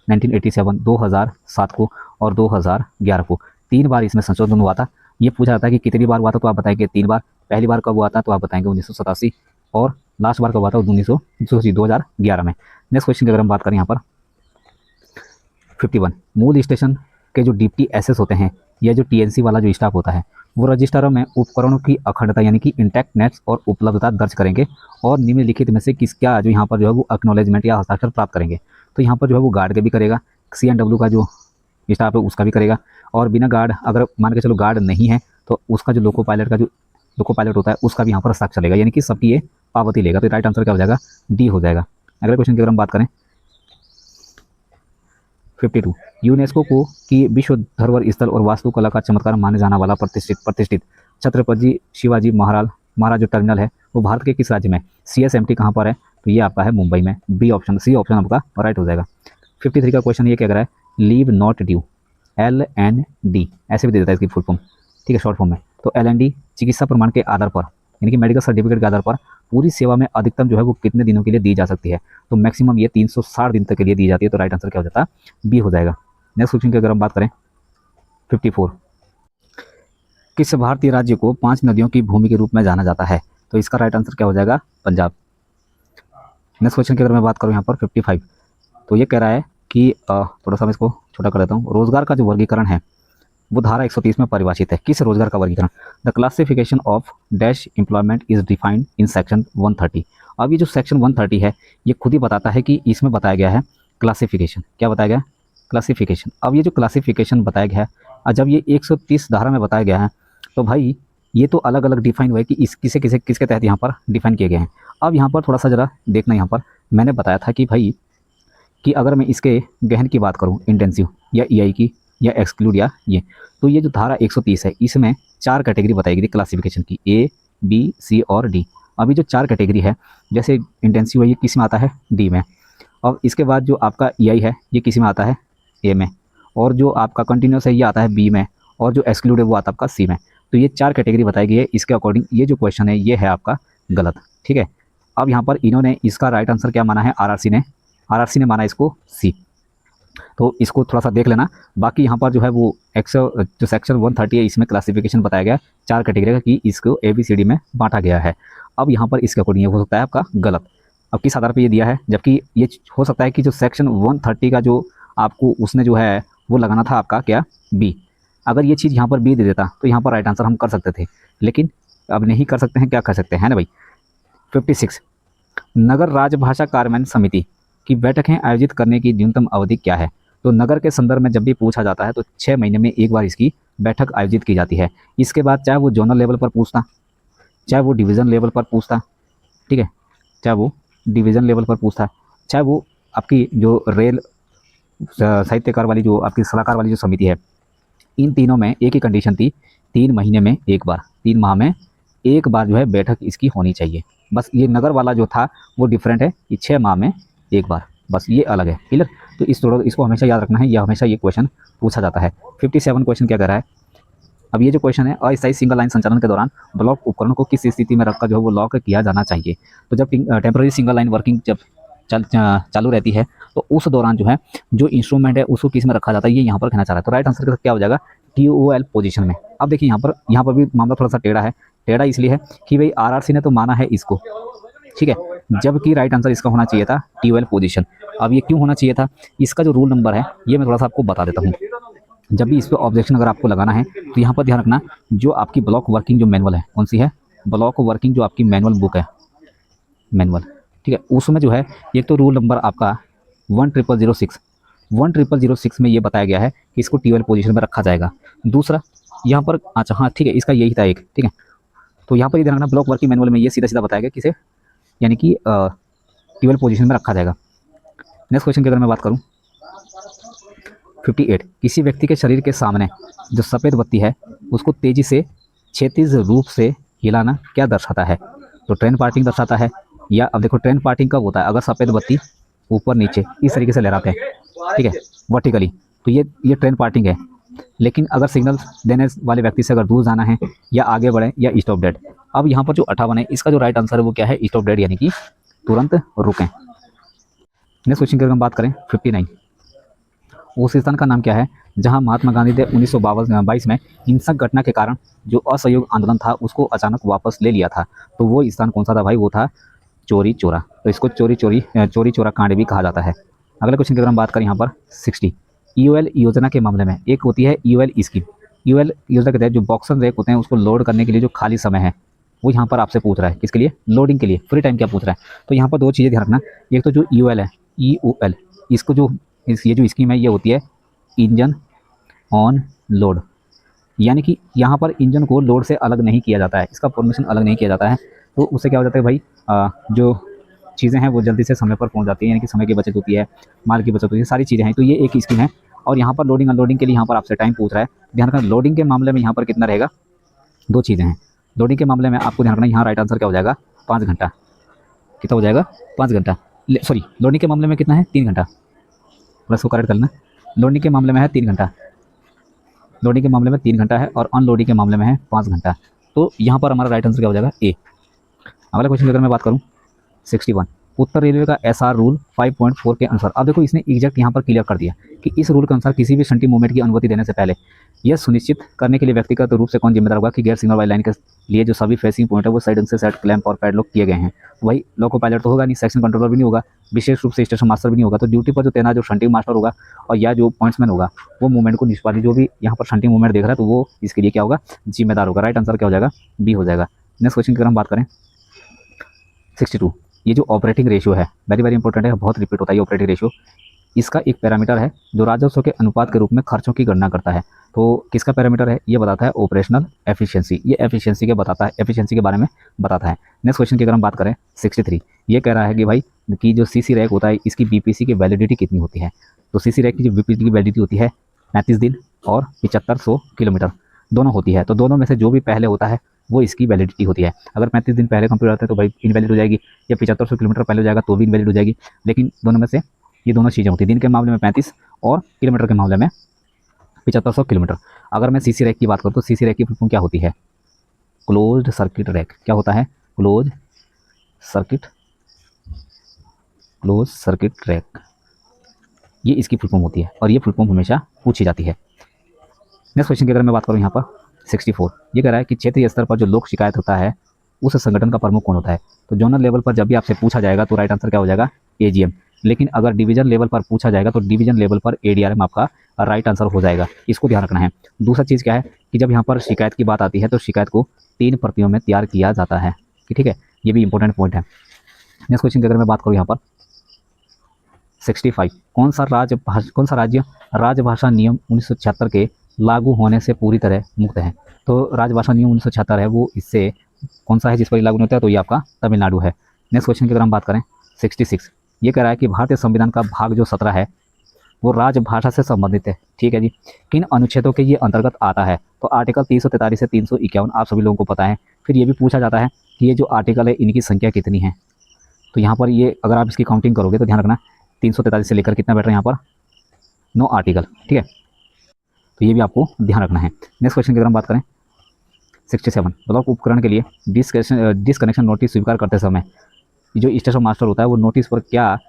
1987, 2007 को और 2011 को। 3 बार इसमें संशोधन हुआ था। ये पूछा जाता है कि कितनी बार हुआ था, तो आप बताएंगे 3 बार। पहली बार कब हुआ था तो आप बताएंगे 1987 और लास्ट बार कब हुआ था 2011 में। नेक्स्ट क्वेश्चन की अगर हम बात करें यहाँ पर 51 मूल स्टेशन के जो डिप्टी एसएस होते हैं या जो टीएनसी वाला जो स्टाफ होता है वो रजिस्टरों में उपकरणों की अखंडता यानी कि इंटैक्ट नेट्स और उपलब्धता दर्ज करेंगे और निम्नलिखित में से किस क्या जो यहाँ पर जो है वो एक्नॉलेजमेंट या हस्ताक्षर प्राप्त करेंगे। तो यहाँ पर जो है वो गार्ड के भी करेगा, CNW का जो स्टाफ है उसका भी करेगा, और बिना गार्ड अगर मान के चलो गार्ड नहीं है तो उसका जो लोको पायलट का जो लोको पायलट होता है उसका भी यहाँ पर हस्ताक्षर चलेगा, यानी कि सबकी ये पावती लेगा। तो राइट आंसर क्या हो जाएगा, डी हो जाएगा। अगले क्वेश्चन की अगर हम बात करें 52 यूनेस्को को की विश्व धरोहर स्थल और वास्तुकला का चमत्कार माने जाने वाला प्रतिष्ठित छत्रपति शिवाजी महाराज जो टर्मिनल है वो भारत के किस राज्य में, CSMT कहाँ पर है, तो ये आपका है मुंबई में। बी ऑप्शन, सी ऑप्शन आपका राइट हो जाएगा। 53 का क्वेश्चन ये क्या कह रहा है, लीव नॉट ड्यू LND ऐसे भी दे देता है इसकी फुल फॉर्म, ठीक है, शॉर्ट फॉर्म में। तो LND चिकित्सा प्रमाण के आधार पर यानी कि मेडिकल सर्टिफिकेट के आधार पर पूरी सेवा में अधिकतम जो है वो कितने दिनों के लिए दी जा सकती है, तो मैक्सिमम ये 360 दिन तक के लिए दी जाती है। तो राइट आंसर क्या हो जाता है, बी हो जाएगा। नेक्स्ट क्वेश्चन की अगर हम बात करें 54 किस भारतीय राज्य को 5 नदियों की भूमि के रूप में जाना जाता है, तो इसका राइट आंसर क्या हो जाएगा, पंजाब। नेक्स्ट क्वेश्चन की अगर मैं बात करूँ यहाँ पर 55 तो ये कह रहा है कि थोड़ा सा मैं इसको छोटा कर देता हूँ, रोजगार का जो वर्गीकरण है वो धारा 130 में परिभाषित है। किस रोजगार का वर्गीकरण, the classification of dash employment is defined in section 130। अब ये जो सेक्शन 130 है ये खुद ही बताता है कि इसमें बताया गया है क्लासिफिकेशन, क्या बताया गया, क्लासिफिकेशन। अब ये जो क्लासिफिकेशन बताया गया है और जब ये 130 धारा में बताया गया है तो भाई ये तो अलग अलग डिफाइन हुआ है कि इस किसके तहत यहाँ पर डिफाइन किए गए हैं। अब यहाँ पर थोड़ा सा ज़रा देखना, यहाँ पर मैंने बताया था कि भाई कि अगर मैं इसके गहन की बात करूँ, इंटेंसिव या EI की या एक्सक्लूड या ये, तो ये जो धारा 130 है इसमें 4 कैटेगरी बताई गई थी क्लासिफिकेशन की, A, B, C और D। अभी जो 4 कैटेगरी है जैसे इंटेंसिव है ये किस में आता है, D में, और इसके बाद जो आपका EI है ये किस में आता है, A में, और जो आपका कंटिन्यूस है ये आता है B में, और जो एक्सक्लूड है वो आता है आपका C में। तो ये 4 कैटेगरी बताई गई है, इसके अकॉर्डिंग ये जो क्वेश्चन है ये है आपका गलत, ठीक है। अब यहाँ पर इन्होंने इसका राइट आंसर क्या माना है, RRC ने माना इसको C, तो इसको थोड़ा सा देख लेना। बाकी यहाँ पर जो है वो जो सेक्शन 130 है इसमें क्लासिफिकेशन बताया गया 4 कैटेगरी का कि इसको ABCD में बांटा गया है। अब यहाँ पर इसके अकॉर्डिंग ये हो सकता है आपका गलत। अब किस आधार पर ये दिया है, जबकि ये हो सकता है कि जो सेक्शन 130 का जो आपको उसने जो है वो लगाना था आपका क्या, B। अगर ये चीज़ यहाँ पर B दे देता तो यहाँ पर राइट आंसर हम कर सकते थे, लेकिन अब नहीं कर सकते हैं, क्या कर सकते हैं ना भाई। 56 नगर राजभाषा कार्यान्वयन समिति की बैठकें आयोजित करने की न्यूनतम अवधि क्या है, तो नगर के संदर्भ में जब भी पूछा जाता है तो 6 महीने में एक बार इसकी बैठक आयोजित की जाती है। इसके बाद चाहे वो जोनल लेवल पर पूछता, चाहे वो डिवीज़न लेवल पर पूछता, ठीक है, चाहे वो डिवीज़न लेवल पर पूछता, चाहे वो आपकी जो रेल साहित्यकार वाली जो आपकी सलाहकार वाली जो समिति है, इन तीनों में एक ही कंडीशन थी, 3 महीने में एक बार, 3 माह में एक बार जो है बैठक इसकी होनी चाहिए। बस ये नगर वाला जो था वो डिफरेंट है, ये 6 माह में एक बार, बस ये अलग है, क्लियर। तो इसको हमेशा याद रखना है, यह हमेशा ये क्वेश्चन पूछा जाता है। 57 क्वेश्चन क्या कह रहा है, अब ये जो क्वेश्चन है, अस्थायी सिंगल लाइन संचालन के दौरान ब्लॉक उपकरण को किस स्थिति में रखकर जो है वो लॉक किया जाना चाहिए, तो जब टेम्पररी सिंगल लाइन वर्किंग जब चालू रहती है तो उस दौरान जो है जो इंस्ट्रूमेंट है उसको किस में रखा जाता है, ये यहाँ पर कहना चाह रहा है। तो राइट आंसर क्या हो जाएगा, TOL पोजीशन में। अब देखिए यहाँ पर भी मामला थोड़ा सा टेढ़ा है, टेढ़ा इसलिए है कि भाई RRC ने तो माना है इसको, ठीक है, जबकि राइट आंसर इसका होना चाहिए था TOL पोजीशन। अब ये क्यों होना चाहिए था, इसका जो रूल नंबर है ये मैं थोड़ा सा आपको बता देता हूँ। जब भी इस पर ऑब्जेक्शन अगर आपको लगाना है तो यहाँ पर ध्यान रखना, जो आपकी ब्लॉक वर्किंग जो मैनुअल है कौन सी है, ब्लॉक वर्किंग जो आपकी मैनुअल बुक है, मैनुअल, ठीक है, उसमें जो है एक तो रूल नंबर आपका 10006 में ये बताया गया है कि इसको TOL पोजीशन में रखा जाएगा। दूसरा यहाँ पर, अच्छा हाँ ठीक है, इसका यही था एक, ठीक है, तो यहाँ पर ये ध्यान रखना ब्लॉक वर्किंग मैनुअल में ये सीधा सीधा बताया गया किसे, यानी कि TOL पोजीशन में रखा जाएगा। नेक्स्ट क्वेश्चन की अगर मैं बात करूँ 58 किसी व्यक्ति के शरीर के सामने जो सफ़ेद बत्ती है उसको तेज़ी से क्षैतिज रूप से हिलाना क्या दर्शाता है, तो ट्रेन पार्टिंग दर्शाता है, या अब देखो ट्रेन पार्टिंग कब होता है, अगर सफ़ेद बत्ती ऊपर नीचे इस तरीके से लहराते हैं, ठीक है, वर्टिकली, तो ये ट्रेन पार्टिंग है। लेकिन अगर सिग्नल देने वाले व्यक्ति से अगर दूर जाना है या आगे बढ़े या स्टॉप डेड, अब यहाँ पर जो 58 है इसका जो राइट आंसर है वो क्या है, स्टॉप डेड, यानी कि तुरंत रुकें। नेक्स्ट क्वेश्चन की अगर हम बात करें 59 उस स्थान का नाम क्या है जहां महात्मा गांधी ने 1922 में हिंसक घटना के कारण जो असहयोग आंदोलन था उसको अचानक वापस ले लिया था, तो वो स्थान कौन सा था भाई, वो था चोरी चोरा, तो इसको चोरी चोरा कांड भी कहा जाता है। अगले क्वेश्चन की अगर हम बात करें यहाँ पर 60 ईओएल योजना के मामले में एक होती है ईओएल स्कीम। ईओएल योजना के तहत जो बॉक्सन रैक होते हैं उसको लोड करने के लिए जो खाली समय है वो यहाँ पर आपसे पूछ रहा है, किसके लिए, लोडिंग के लिए, फ्री टाइम क्या पूछ रहा है। तो यहाँ पर दो चीज़ें ध्यान रखना, एक तो जो ईओएल है, ईओएल, इसको जो ये जो स्कीम है ये होती है इंजन ऑन लोड, यानी कि यहाँ पर इंजन को लोड से अलग नहीं किया जाता है, इसका फॉर्मेशन अलग नहीं किया जाता है। तो उससे क्या हो जाता है भाई, जो चीज़ें हैं वो जल्दी से समय पर पहुँच जाती हैं, यानी कि समय की बचत होती है, माल की बचत होती है, सारी चीज़ें हैं। तो ये एक स्कीम है। और यहाँ पर लोडिंग अनलोडिंग के लिए यहाँ पर आपसे टाइम पूछ रहा है। ध्यान रखना लोडिंग के मामले में यहाँ पर कितना रहेगा, दो चीज़ें हैं। लोडिंग के मामले में आपको ध्यान रखना यहाँ राइट आंसर क्या हो जाएगा, 5 घंटा। कितना हो जाएगा, 5 घंटा। सॉरी, लोडिंग के मामले में कितना है, 3 घंटा। प्लस को करेक्ट कर लेना। लोडिंग के मामले में है 3 घंटा, लोडिंग के मामले में 3 घंटा है और अनलोडिंग के मामले में है 5 घंटा। तो यहाँ पर हमारा राइट आंसर क्या हो जाएगा, ए। अगला क्वेश्चन की अगर मैं बात करूँ 61, उत्तर रेलवे का एसआर रूल 5.4 के अनुसार, अब देखो इसने एग्जैक्ट यहाँ पर क्लियर कर दिया कि इस रूल के अनुसार किसी भी शंटी मूवमेंट की अनुमति देने से पहले यह सुनिश्चित करने के लिए व्यक्तिगत रूप से कौन जिम्मेदार होगा कि गैर सिग्नल वाली लाइन के लिए जो सभी फेसिंग पॉइंट है वो साइड से सेट क्लैंप और पैडलॉक किए गए हैं। वही लोको पायलट तो होगा नहीं, सेक्शन कंट्रोलर भी नहीं होगा, विशेष रूप से स्टेशन मास्टर भी नहीं होगा। तो ड्यूटी पर जो तैनात जो शंटिंग मास्टर होगा और या जो पॉइंट्समैन होगा वो मूवमेंट को निष्पादित, जो भी यहाँ पर शंटिंग मूवमेंट देख रहा है तो वो इसके लिए क्या होगा, जिम्मेदार होगा। राइट आंसर क्या हो जाएगा, बी हो जाएगा। नेक्स्ट क्वेश्चन की अगर हम बात करें 62, ये जो ऑपरेटिंग रेशियो है वेरी वेरी इंपॉर्टेंट है, बहुत रिपीट होता है ये ऑपरेटिंग रेशियो। इसका एक पैरामीटर है जो राजस्व के अनुपात के रूप में खर्चों की गणना करता है। तो किसका पैरामीटर है, ये बताता है ऑपरेशनल एफिशिएंसी, ये एफिशिएंसी के बताता है, एफिशिएंसी के बारे में बताता है। नेक्स्ट क्वेश्चन की अगर हम बात करें 63, ये कह रहा है कि भाई कि जो सीसी रैक होता है इसकी बीपीसी की वैलिडिटी कितनी होती है। तो सीसी रैक की जो बीपीसी की वैलिडिटी होती है 35 दिन और 7500 किलोमीटर दोनों होती है। तो दोनों में से जो भी पहले होता है वो इसकी वैलिडिटी होती है। अगर 35 दिन पहले कंप्लीट होता है तो भाई इनवैलिड हो जाएगी, या 7500 किलोमीटर पहले हो जाएगा तो भी इनवैलिड हो जाएगी। लेकिन दोनों में से ये दोनों चीज़ें होती हैं, दिन के मामले में 35 और किलोमीटर के मामले में 7500 किलोमीटर। अगर मैं सीसी रैक की बात करूँ तो सीसी रैक की फुल क्या होती है, क्लोज्ड सर्किट रैक। क्या होता है, क्लोज सर्किट रैक, ये इसकी फुल फॉर्म होती है और ये फुल फॉर्म हमेशा पूछी जाती है। नेक्स्ट क्वेश्चन की अगर मैं बात करूँ यहाँ पर 64, ये कह रहा है कि क्षेत्रीय स्तर पर जो लोक शिकायत होता है उस संगठन का प्रमुख कौन होता है। तो जोनल लेवल पर जब भी आपसे पूछा जाएगा तो राइट आंसर क्या हो जाएगा, एजीएम। लेकिन अगर डिवीजन लेवल पर पूछा जाएगा तो डिवीजन लेवल पर एडीआरएम आपका राइट आंसर हो जाएगा, इसको ध्यान रखना है। दूसरा चीज़ क्या है कि जब यहाँ पर शिकायत की बात आती है तो शिकायत को 3 प्रतियों में तैयार किया जाता है, कि ठीक है, ये भी इंपॉर्टेंट पॉइंट है। नेक्स्ट क्वेश्चन की अगर मैं बात करूँ यहाँ पर 65, कौन सा राज्य राजभाषा नियम 1976 के लागू होने से पूरी तरह मुक्त है। तो राजभाषा नियम 1976 है वो इससे कौन सा है जिस पर लागू नहीं होता है, तो ये आपका तमिलनाडु है। नेक्स्ट क्वेश्चन की अगर हम बात करें 66, ये कह रहा है कि भारतीय संविधान का भाग जो 17 है वो राजभाषा से संबंधित है, ठीक है जी। किन अनुच्छेदों के ये अंतर्गत आता है, तो आर्टिकल 343 से 351 आप सभी लोगों को पता है। फिर ये भी पूछा जाता है कि ये जो आर्टिकल है इनकी संख्या कितनी है। तो यहाँ पर ये अगर आप इसकी काउंटिंग करोगे तो ध्यान रखना 343 से लेकर कितना बैठ रहा है यहाँ पर, 9 आर्टिकल, ठीक है। तो ये भी आपको ध्यान रखना है। नेक्स्ट क्वेश्चन की अगर हम बात करें 67, ब्लॉक उपकरण के लिए डिसकनेक्शन नोटिस स्वीकार करते समय जो स्टेशन मास्टर होता है वो नोटिस पर क्या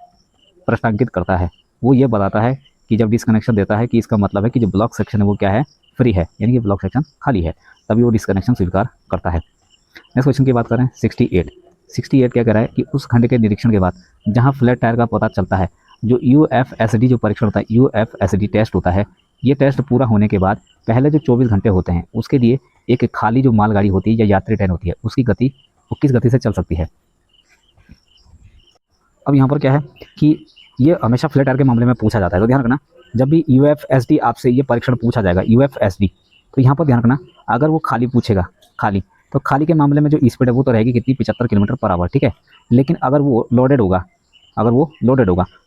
प्रश्नांकित करता है, वो ये बताता है कि जब डिसकनेक्शन देता है कि इसका मतलब है कि जो ब्लॉक सेक्शन है वो क्या है, फ्री है, यानी कि ब्लॉक सेक्शन खाली है, तभी वो डिसकनेक्शन स्वीकार करता है। नेक्स्ट क्वेश्चन की बात करें 68 क्या कह रहा है कि उस खंड के निरीक्षण के बाद जहाँ फ्लैट टायर का पता चलता है, जो यूएफएसडी जो परीक्षण होता है, यूएफएसडी टेस्ट होता है, ये टेस्ट पूरा होने के बाद पहले जो 24 घंटे होते हैं उसके लिए एक खाली जो मालगाड़ी होती है या यात्री ट्रेन होती है उसकी गति वो किस गति से चल सकती है। अब यहाँ पर क्या है कि ये हमेशा फ्लैट टायर के मामले में पूछा जाता है, तो ध्यान रखना जब भी यूएफएसडी आपसे ये परीक्षण पूछा जाएगा यूएफएसडी, तो यहाँ पर ध्यान रखना अगर वो खाली पूछेगा, खाली, तो खाली के मामले में जो स्पीड है वो तो रहेगी कितनी, 75 किलोमीटर पर आवर, ठीक है। लेकिन अगर वो लोडेड होगा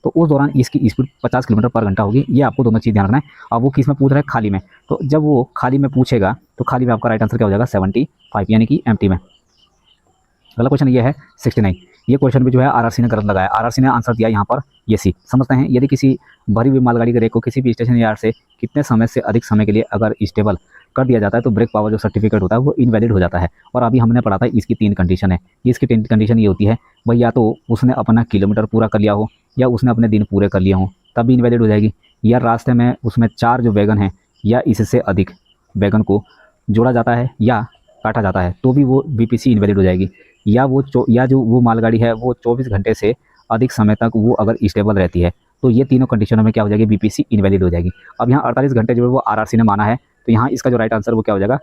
तो उस दौरान इसकी स्पीड 50 किलोमीटर पर घंटा होगी। ये आपको दोनों चीज़ ध्यान रखना है। और वो किस में पूछ रहा है, खाली में। तो जब वो खाली में पूछेगा तो खाली में आपका राइट आंसर क्या हो जाएगा, 75, यानी कि एम्प्टी में। अगला क्वेश्चन ये है 69, ये क्वेश्चन भी जो है आरआरसी ने गलत लगाया। आरआरसी ने आंसर दिया यहाँ पर ये सी। समझते हैं, यदि किसी भरी हुई मालगाड़ी के रेक को किसी भी स्टेशन यार्ड से कितने समय से अधिक समय के लिए अगर स्टेबल कर दिया जाता है तो ब्रेक पावर जो सर्टिफिकेट होता है वो इनवैलिड हो जाता है। और अभी हमने पढ़ा था इसकी 3 कंडीशन है। इसकी 3 कंडीशन ये होती है भाई, या तो उसने अपना किलोमीटर पूरा कर लिया हो, या उसने अपने दिन पूरे कर लिए हों, तब भी इनवैलिड हो जाएगी, या रास्ते में उसमें 4 जो वैगन हैं या इससे अधिक वैगन को जोड़ा जाता है या काटा जाता है तो भी वो बीपीसी इनवैलिड हो जाएगी, या जो वो मालगाड़ी है वो 24 घंटे से अधिक समय तक वो अगर स्टेबल रहती है तो ये तीनों कंडीशनों में क्या हो जाएगी, बीपीसी इनवैलिड हो जाएगी। अब यहाँ 48 घंटे जो है वो आरआरसी ने माना है, तो यहाँ इसका जो राइट आंसर वो क्या हो जाएगा,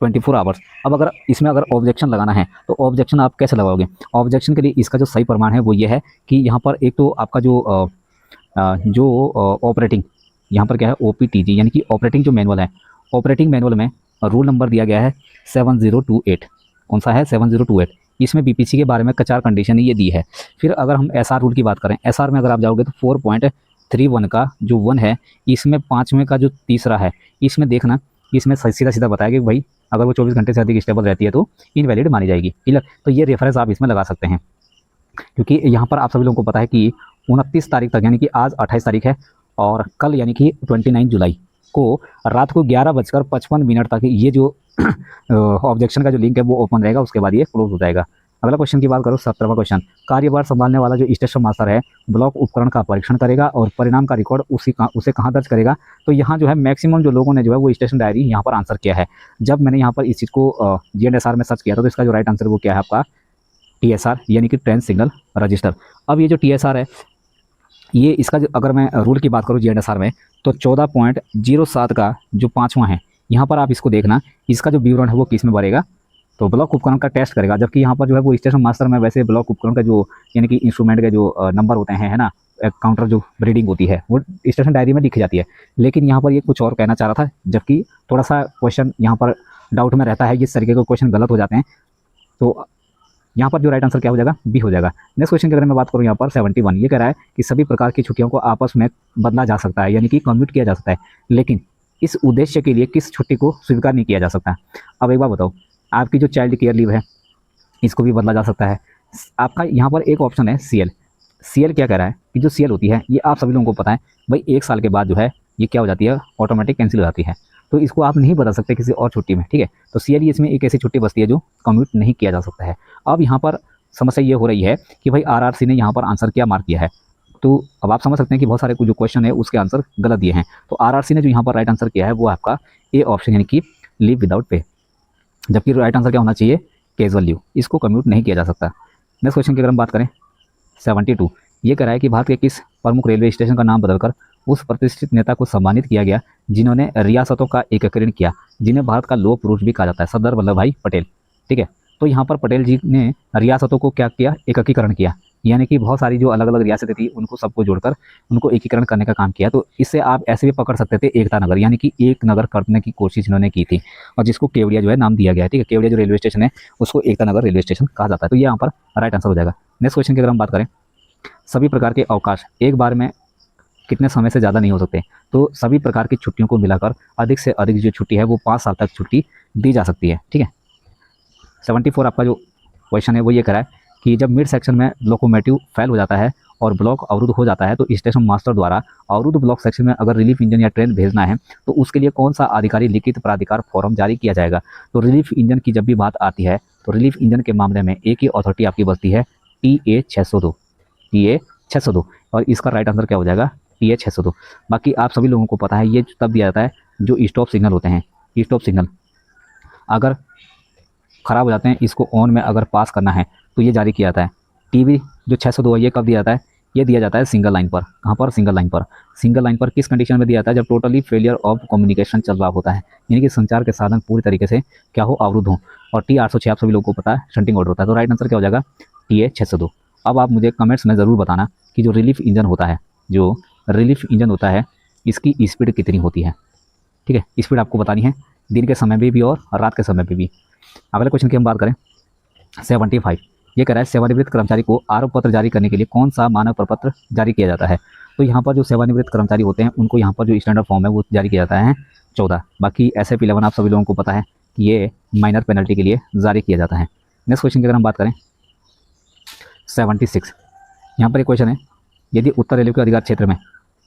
24 आवर्स। अब अगर इसमें अगर ऑब्जेक्शन लगाना है तो ऑब्जेक्शन आप कैसे लगाओगे? ऑब्जेक्शन के लिए इसका जो सही प्रमाण है वो ये है कि यहाँ पर एक तो आपका जो ऑपरेटिंग, यहाँ पर क्या है, ओपीटीजी यानी कि ऑपरेटिंग जो मैनुअल है, ऑपरेटिंग मैनुअल में रूल नंबर दिया गया है 7028। कौन सा है, 7028। इसमें बीपीसी के बारे में चार कंडीशन ये दी है। फिर अगर हम एसआर रूल की बात करें, एसआर में अगर आप जाओगे तो 4.31 का जो 1 है, इसमें 5वें का जो तीसरा है, इसमें देखना, इसमें सीधा सीधा बताया कि भाई अगर वो 24 घंटे से अधिक स्टेबल रहती है तो इनवैलिड मानी जाएगी। क्लियर? तो ये रेफरेंस आप इसमें लगा सकते हैं, क्योंकि यहाँ पर आप सभी लोगों को पता है कि 29 तारीख तक, यानी कि आज 28 तारीख है और कल यानी कि 29 जुलाई को रात को 11:55 तक ये जो ऑब्जेक्शन का जो लिंक है वो ओपन रहेगा, उसके बाद ये क्लोज हो जाएगा। अगला क्वेश्चन की बात करो, 17वां क्वेश्चन, कार्यभार संभालने वाला जो स्टेशन मास्टर है ब्लॉक उपकरण का परीक्षण करेगा और परिणाम का रिकॉर्ड उसे कहाँ दर्ज करेगा? तो यहाँ जो है मैक्सिमम जो लोगों ने जो है वो स्टेशन डायरी यहाँ पर आंसर किया है। जब मैंने यहाँ पर इस चीज़ को GNSR में सर्च किया था तो इसका जो राइट आंसर वो क्या है आपका, TSR यानी कि ट्रेन सिग्नल रजिस्टर। अब ये जो TSR है, ये इसका जो अगर मैं रूल की बात करूँ GNSR में, तो 14.07 का जो 5वां है, यहाँ पर आप इसको देखना, इसका जो विवरण है वो किस में भरेगा, तो ब्लॉक उपकरण का टेस्ट करेगा। जबकि यहाँ पर जो है वो स्टेशन मास्टर में वैसे ब्लॉक उपकरण का जो यानी कि इंस्ट्रूमेंट के जो नंबर होते हैं, है ना, काउंटर जो रीडिंग होती है वो स्टेशन डायरी में लिखी जाती है, लेकिन यहाँ पर ये कुछ और कहना चाह रहा था, जबकि थोड़ा सा क्वेश्चन यहाँ पर डाउट में रहता है, इस तरीके के क्वेश्चन गलत हो जाते हैं। तो यहाँ पर जो राइट आंसर क्या हो जाएगा, बी हो जाएगा। नेक्स्ट क्वेश्चन की अगर मैं बात करूँ यहाँ पर 71, ये कह रहा है कि सभी प्रकार की छुट्टियों को आपस में बदला जा सकता है, यानी कि कम्यूट किया जा सकता है, लेकिन इस उद्देश्य के लिए किस छुट्टी को स्वीकार नहीं किया जा सकता। अब एक बार बताओ, आपकी जो चाइल्ड केयर लीव है इसको भी बदला जा सकता है। आपका यहाँ पर एक ऑप्शन है CL क्या कह रहा है कि जो CL होती है, ये आप सभी लोगों को पता है भाई 1 साल के बाद जो है ये क्या हो जाती है, ऑटोमेटिक कैंसिल हो जाती है, तो इसको आप नहीं बदल सकते किसी और छुट्टी में, ठीक है। तो CL इसमें एक ऐसी छुट्टी बचती है जो कम्यूट नहीं किया जा सकता है। अब यहाँ पर समस्या ये हो रही है कि भाई RRC ने यहाँ पर आंसर क्या मार्क किया है, तो अब आप समझ सकते हैं कि बहुत सारे जो क्वेश्चन है उसके आंसर गलत दिए हैं। तो RRC ने जो यहाँ पर राइट आंसर किया है वो आपका ए ऑप्शन यानी कि लीव विदाउट पे, जबकि राइट आंसर क्या होना चाहिए, कैजुअल लीव, इसको कम्यूट नहीं किया जा सकता। नेक्स्ट क्वेश्चन की अगर हम बात करें 72, ये कह रहा है कि भारत के किस प्रमुख रेलवे स्टेशन का नाम बदलकर उस प्रतिष्ठित नेता को सम्मानित किया गया जिन्होंने रियासतों का एकीकरण किया, जिन्हें भारत का लौह पुरुष भी कहा जाता है, सरदार वल्लभ भाई पटेल, ठीक है। तो यहाँ पर पटेल जी ने रियासतों को क्या किया, एकीकरण किया, यानी कि बहुत सारी जो अलग अलग रियासतें थी उनको सबको जोड़कर उनको एकीकरण करने का काम किया। तो इससे आप ऐसे भी पकड़ सकते थे एकता नगर, यानी कि एक नगर करने की कोशिश इन्होंने की थी, और जिसको केवड़िया जो है नाम दिया गया है, ठीक है। केवड़िया जो रेलवे स्टेशन है उसको एकता नगर रेलवे स्टेशन कहा जाता है, तो ये यहाँ पर राइट आंसर हो जाएगा। नेक्स्ट क्वेश्चन की अगर हम बात करें, सभी प्रकार के अवकाश एक बार में कितने समय से ज़्यादा नहीं हो सकते, तो सभी प्रकार की छुट्टियों को मिलाकर अधिक से अधिक जो छुट्टी है वो 5 साल तक छुट्टी दी जा सकती है, ठीक है। 74 आपका जो क्वेश्चन है वो ये कह रहा है कि जब मिड सेक्शन में लोकोमोटिव फेल हो जाता है और ब्लॉक अवरुद्ध हो जाता है तो स्टेशन मास्टर द्वारा अवरुद्ध ब्लॉक सेक्शन में अगर रिलीफ इंजन या ट्रेन भेजना है तो उसके लिए कौन सा अधिकारी लिखित प्राधिकार फॉर्म जारी किया जाएगा। तो रिलीफ इंजन की जब भी बात आती है तो रिलीफ इंजन के मामले में एक ही अथॉरिटी आपकी बचती है, TA 602, और इसका राइट आंसर क्या हो जाएगा, TA 602। बाकी आप सभी लोगों को पता है ये तब दिया जाता है जो स्टॉप सिग्नल होते हैं, स्टॉप सिग्नल अगर ख़राब हो जाते हैं, इसको ऑन में अगर पास करना है तो ये जारी किया जाता है। TV जो 602 है ये कब दिया जाता है, ये दिया जाता है सिंगल लाइन पर। कहाँ पर, सिंगल लाइन पर। सिंगल लाइन पर किस कंडीशन में दिया जाता है, जब टोटली फेलियर ऑफ कम्युनिकेशन चल रहा होता है, यानी कि संचार के साधन पूरी तरीके से क्या हो, अवरुद्ध हो। और T 806 आप सभी लोगों को पता है शंटिंग ऑर्डर होता है, तो राइट आंसर क्या हो जाएगा, TA 602। अब आप मुझे कमेंट्स में ज़रूर बताना कि जो रिलीफ इंजन होता है, जो रिलीफ इंजन होता है इसकी स्पीड कितनी होती है, ठीक है। स्पीड आपको बतानी है दिन के समय में भी और रात के समय में भी। अगले क्वेश्चन की हम बात करें 75, ये कह रहा है सेवानिवृत्त कर्मचारी को आरोप पत्र जारी करने के लिए कौन सा मानक प्रपत्र जारी किया जाता है। तो यहाँ पर जो सेवानिवृत्त कर्मचारी होते हैं उनको यहाँ पर जो स्टैंडर्ड फॉर्म है वो जारी किया जाता है 14। बाकी SF 11 आप सभी लोगों को पता है कि ये माइनर पेनल्टी के लिए जारी किया जाता है। नेक्स्ट क्वेश्चन की अगर हम बात करें 76, यहाँ पर एक क्वेश्चन है, यदि उत्तर रेलवे के अधिकार क्षेत्र में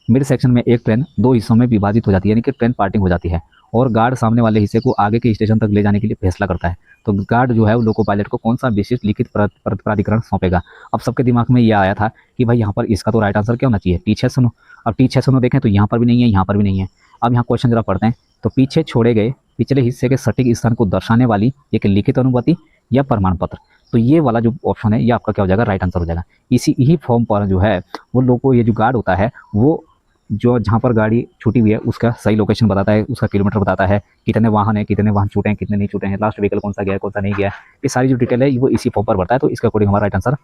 मिड सेक्शन में एक ट्रेन 2 हिस्सों में विभाजित हो जाती है, यानी कि ट्रेन पार्टिंग हो जाती है, और गार्ड सामने वाले हिस्से को आगे के स्टेशन तक ले जाने के लिए फैसला करता है, तो गार्ड जो है वो लोको पायलट को कौन सा विशिष्ट लिखित प्राधिकरण सौंपेगा। अब सबके दिमाग में ये आया था कि भाई यहाँ पर इसका तो राइट आंसर क्या होना चाहिए, T 609। अब T 609 देखें तो यहाँ पर भी नहीं है, यहाँ पर भी नहीं है। अब यहाँ क्वेश्चन जरा पढ़ते हैं, तो पीछे छोड़े गए पिछले हिस्से के सटीक स्थान को दर्शाने वाली एक लिखित अनुमति या प्रमाण पत्र। तो ये वाला जो ऑप्शन है ये आपका क्या हो जाएगा, राइट आंसर हो जाएगा। इसी ही फॉर्म पर जो है वो लोग को ये जो गार्ड होता है वो जो जहाँ पर गाड़ी छूटी हुई है उसका सही लोकेशन बताता है, उसका किलोमीटर बताता है, कितने वाहन छूटे हैं, कितने नहीं छूटे हैं, लास्ट व्हीकल कौन सा गया है, कौन सा नहीं गया है, ये सारी जो डिटेल है वो इसी फॉर्म पर भरता है। तो इसका अकॉर्डिंग हमारा राइट आंसर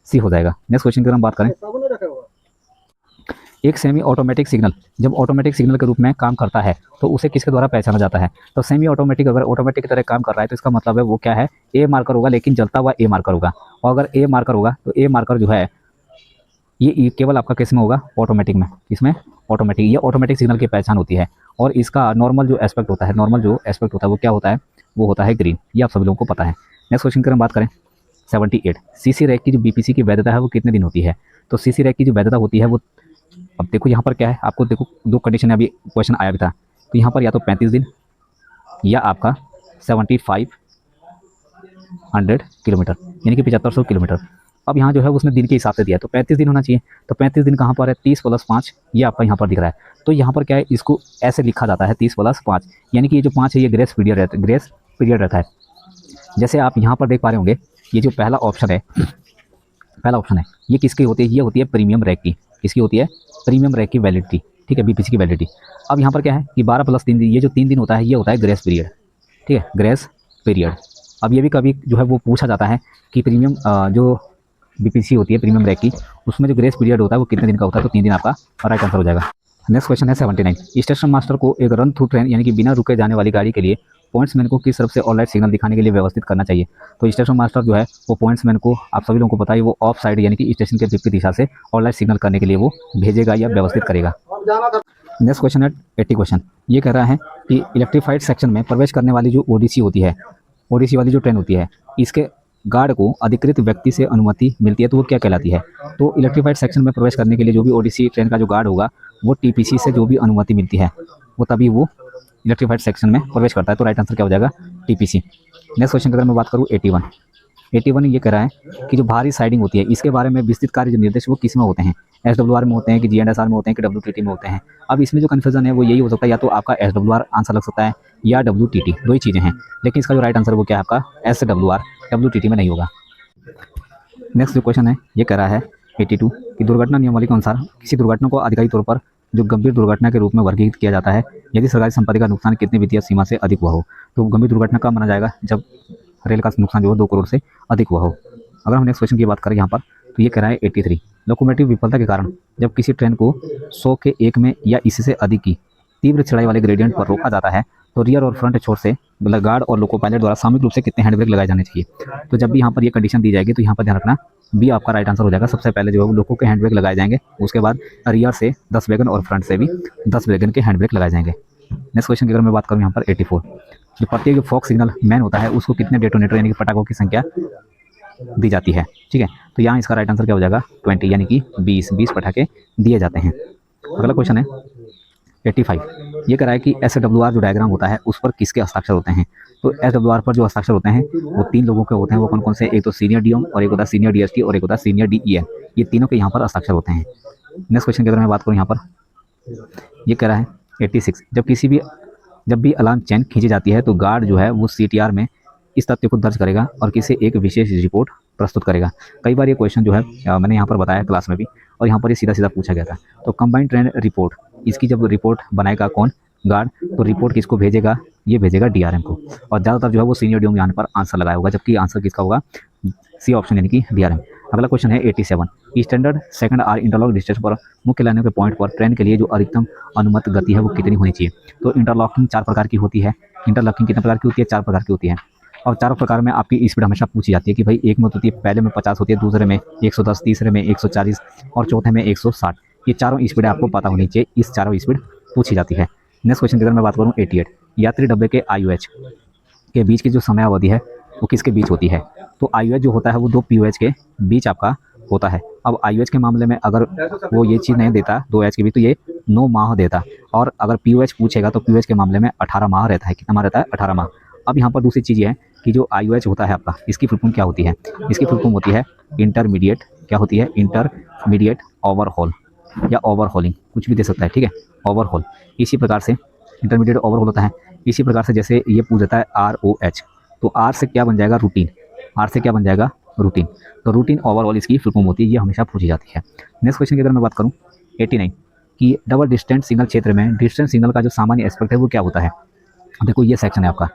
सी हो जाएगा। नेक्स्ट क्वेश्चन की हम बात करें, एक सेमी ऑटोमेटिक सिग्नल जब ऑटोमेटिक सिग्नल के रूप में काम करता है तो उसे किसके द्वारा पहचाना जाता है। तो सेमी ऑटोमेटिक अगर ऑटोमेटिक की तरह काम कर रहा है तो इसका मतलब है वो क्या है, ए मार्कर होगा, लेकिन जलता हुआ ए मार्कर होगा। और अगर ए मार्कर होगा तो ए मार्कर जो है ये केवल आपका किस में होगा, ऑटोमेटिक में। इसमें ऑटोमेटिक, ये ऑटोमेटिक सिग्नल की पहचान होती है। और इसका नॉर्मल जो एस्पेक्ट होता है, नॉर्मल जो एस्पेक्ट होता है वो क्या होता है, वो होता है ग्रीन। ये आप सभी लोगों को पता है। नेक्स्ट क्वेश्चन की हम बात करें 78, सीसी रैक की जो बीपीसी की वैधता है वो कितने दिन होती है। तो सीसी रैक की जो वैधता होती है वो, अब देखो यहाँ पर क्या है, आपको देखो दो कंडीशन है, अभी क्वेश्चन आया भी था। तो यहाँ पर या तो 35 दिन या आपका 7500 किलोमीटर यानी कि 7500 किलोमीटर। अब यहाँ जो है उसने दिन के हिसाब से दिया है तो 35 दिन होना चाहिए। तो 35 दिन कहाँ पर है, 30 + 5 ये आपका यहाँ पर दिख रहा है। तो यहाँ पर क्या है, इसको ऐसे लिखा जाता है 30 + 5, यानी कि ये जो 5 है ये ग्रेस पीरियड रहता है। जैसे आप यहाँ पर देख पा रहे होंगे, ये जो पहला ऑप्शन है ये किसकी होती है, ये होती है प्रीमियम रैक की। किसकी होती है, प्रीमियम रैक की वैलिडिटी, ठीक है, बीपीसी की वैलिडिटी। अब यहाँ पर क्या है कि 12 + 3 दिन, ये जो 3 दिन होता है ये होता है ग्रेस पीरियड, ठीक है, ग्रेस पीरियड। अब ये भी कभी जो है वो पूछा जाता है कि प्रीमियम जो बीपीसी होती है प्रीमियम रैक की, उसमें जो ग्रेस पीरियड होता है वो कितने दिन का होता है। तो 3 दिन आपका राइट आंसर हो जाएगा। नेक्स्ट क्वेश्चन है 79, स्टेशन मास्टर को एक रन थ्रू ट्रेन यानी कि बिना रुके जाने वाली गाड़ी के लिए पॉइंट्समैन को किस तरफ से ऑल राइट सिग्नल दिखाने के लिए व्यवस्थित करना चाहिए। तो स्टेशन मास्टर जो है वो पॉइंट्समैन को, आप सभी लोगों को पता है, वो ऑफ साइड यानी कि स्टेशन के विपरीत दिशा से ऑल राइट सिग्नल करने के लिए वो भेजेगा या व्यवस्थित करेगा। नेक्स्ट क्वेश्चन है 80 क्वेश्चन, ये कह रहा है कि इलेक्ट्रीफाइड सेक्शन में प्रवेश करने वाली जो ओडीसी होती है, ओडीसी वाली जो ट्रेन होती है, इसके गार्ड को अधिकृत व्यक्ति से अनुमति मिलती है तो वो क्या कहलाती है। तो इलेक्ट्रीफाइड सेक्शन में प्रवेश करने के लिए जो भी ओडीसी ट्रेन का जो गार्ड होगा वो टीपीसी से जो भी अनुमति मिलती है वो तभी वो इलेक्ट्रीफाइड सेक्शन में प्रवेश करता है। तो राइट आंसर क्या हो जाएगा, टीपीसी। नेक्स्ट क्वेश्चन की अगर मैं बात करूँ 81 ये कह रहा है कि जो भारी साइडिंग होती है इसके बारे में विस्तृत कार्य जो निर्देश वो किस में होते हैं, एसडब्ल्यूआर में होते हैं कि जीएनएसआर में होते हैं कि डब्ल्यूटीटी में होते हैं। अब इसमें जो कन्फ्यूजन है वो यही हो सकता है, या तो आपका एसडब्ल्यूआर आंसर लग सकता है या डब्ल्यूटीटी, दो ही चीज़ें हैं। लेकिन इसका जो राइट आंसर वो क्या है आपका एसडब्ल्यूआर, डब्ल्यूटीटी में नहीं होगा। नेक्स्ट जो क्वेश्चन है ये कह रहा है 82 कि दुर्घटना नियमावली के अनुसार किसी दुर्घटना को आधिकारिक तौर पर जो गंभीर दुर्घटना के रूप में वर्गीकृत किया जाता है यदि सरकारी संपत्ति का नुकसान कितनी वित्तीय सीमा से अधिक हुआ हो। तो गंभीर दुर्घटना कब माना जाएगा, जब रेल का नुकसान जो है 2 करोड़ से अधिक हुआ हो। अगर हम नेक्स्ट क्वेश्चन की बात करें यहाँ पर तो ये कह रहा है 83 लोकोमोटिव विफलता के कारण जब किसी ट्रेन को 100 के 1 में या इससे अधिक की तीव्र चढ़ाई वाले ग्रेडियंट पर रोका जाता है तो रियर और फ्रंट छोर से गार्ड और लोको पायलट द्वारा सामूहिक रूप से कितने हैंड ब्रेक लगाए जाने चाहिए। तो जब भी यहाँ पर ये कंडीशन दी जाएगी तो यहाँ पर ध्यान रखना बी आपका राइट आंसर हो जाएगा। सबसे पहले जो है वो लोको के हैंड ब्रेक लगाए जाएंगे, उसके बाद रियर से 10 वैगन और फ्रंट से भी 10 वैगन के हैंड ब्रेक लगाए जाएंगे। नेक्स्ट क्वेश्चन की अगर मैं बात करूँ यहाँ पर 84 जो प्रत्येक जो फॉक सिग्नल मैन होता है उसको कितने डेटोनेटर यानी कि पटाखों की संख्या दी जाती है, ठीक है। तो यहाँ इसका राइट आंसर क्या हो जाएगा 20 यानी कि 20 पटाखे दिए जाते हैं। अगला क्वेश्चन है 85 ये कह रहा है कि एसडब्ल्यूआर जो डायग्राम होता है उस पर किसके हस्ताक्षर होते हैं। तो एसडब्ल्यूआर पर जो हस्ताक्षर होते हैं वो 3 लोगों के होते हैं। वो कौन कौन से, एक तो सीनियर डीएम और एक होता है सीनियर डीएसटी और एक होता है सीनियर डीईएन, ये तीनों के यहाँ पर हस्ताक्षर होते हैं। नेक्स्ट क्वेश्चन की अगर मैं बात करूँ यहाँ पर ये कह रहा है 86 जब भी अलार्म चेन खींची जाती है तो गार्ड जो है वो सीटीआर में इस तथ्य को दर्ज करेगा और किसी एक विशेष रिपोर्ट प्रस्तुत करेगा। कई बार ये क्वेश्चन जो है मैंने यहाँ पर बताया क्लास में भी, और यहाँ पर ये सीधा पूछा गया था। तो कंबाइंड ट्रेन रिपोर्ट, इसकी जब रिपोर्ट बनाएगा कौन, गार्ड, तो रिपोर्ट किसको भेजेगा, ये भेजेगा डीआरएम को। और ज़्यादातर जो है वो सीनियर डीएम यहाँ पर आंसर लगाया होगा, जबकि आंसर किसका होगा, सी ऑप्शन यानी कि डीआरएम। अगला क्वेश्चन है 87 standard second are interlock distance पर मुख्य लाइनों के पॉइंट पर ट्रेन के लिए जो अधिकतम अनुमत गति है वो कितनी होनी चाहिए। तो इंटरलॉकिंग 4 प्रकार की होती है। इंटरलॉकिंग कितने प्रकार की होती है, 4 प्रकार की होती है। और 4 प्रकार में आपकी स्पीड हमेशा पूछी जाती है कि भाई एक में होती है, पहले में 50 होती है, दूसरे में 110, तीसरे में 140 और चौथे में 160। ये चारों स्पीड आपको पता होनी चाहिए, इस चारों स्पीड पूछी जाती है। नेक्स्ट क्वेश्चन की अगर मैं बात करूँ 88 यात्री डब्बे के आईयूएच के बीच की जो समयावधि है वो किसके बीच होती है। तो आईयूएच जो होता है वो 2 पीयूएच के बीच आपका होता है। अब आईयूएच के मामले में अगर वो ये चीज़ नहीं देता 2 एच के बीच, तो ये 9 माह देता। और अगर पीयूएच पूछेगा तो पीयूएच के मामले में 18 माह रहता है। कितना माह रहता है, 18 माह। अब यहाँ पर दूसरी चीज़ ये है कि जो आईयूएच होता है आपका, इसकी फुल फॉर्म क्या होती है, इसकी फुल फॉर्म होती है इंटरमीडिएट, क्या होती है, इंटरमीडिएट ओवरहॉल या ओवरहॉलिंग, कुछ भी दे सकता है, ठीक है, ओवरहॉल। इसी प्रकार से इंटरमीडिएट ओवरहॉल होता है। इसी प्रकार से जैसे ये पूछ जाता है ROH, तो आर से क्या बन जाएगा, रूटीन, आर से क्या बन जाएगा, रूटीन। तो रूटीन ओवरऑल इसकी फुल फॉर्म होती है, ये हमेशा पूछी जाती है। नेक्स्ट क्वेश्चन की अगर मैं बात करूँ 89 कि डबल डिस्टेंस सिग्नल क्षेत्र में डिस्टेंस सिग्नल का जो सामान्य एस्पेक्ट है वो क्या होता है। देखो ये सेक्शन है आपका,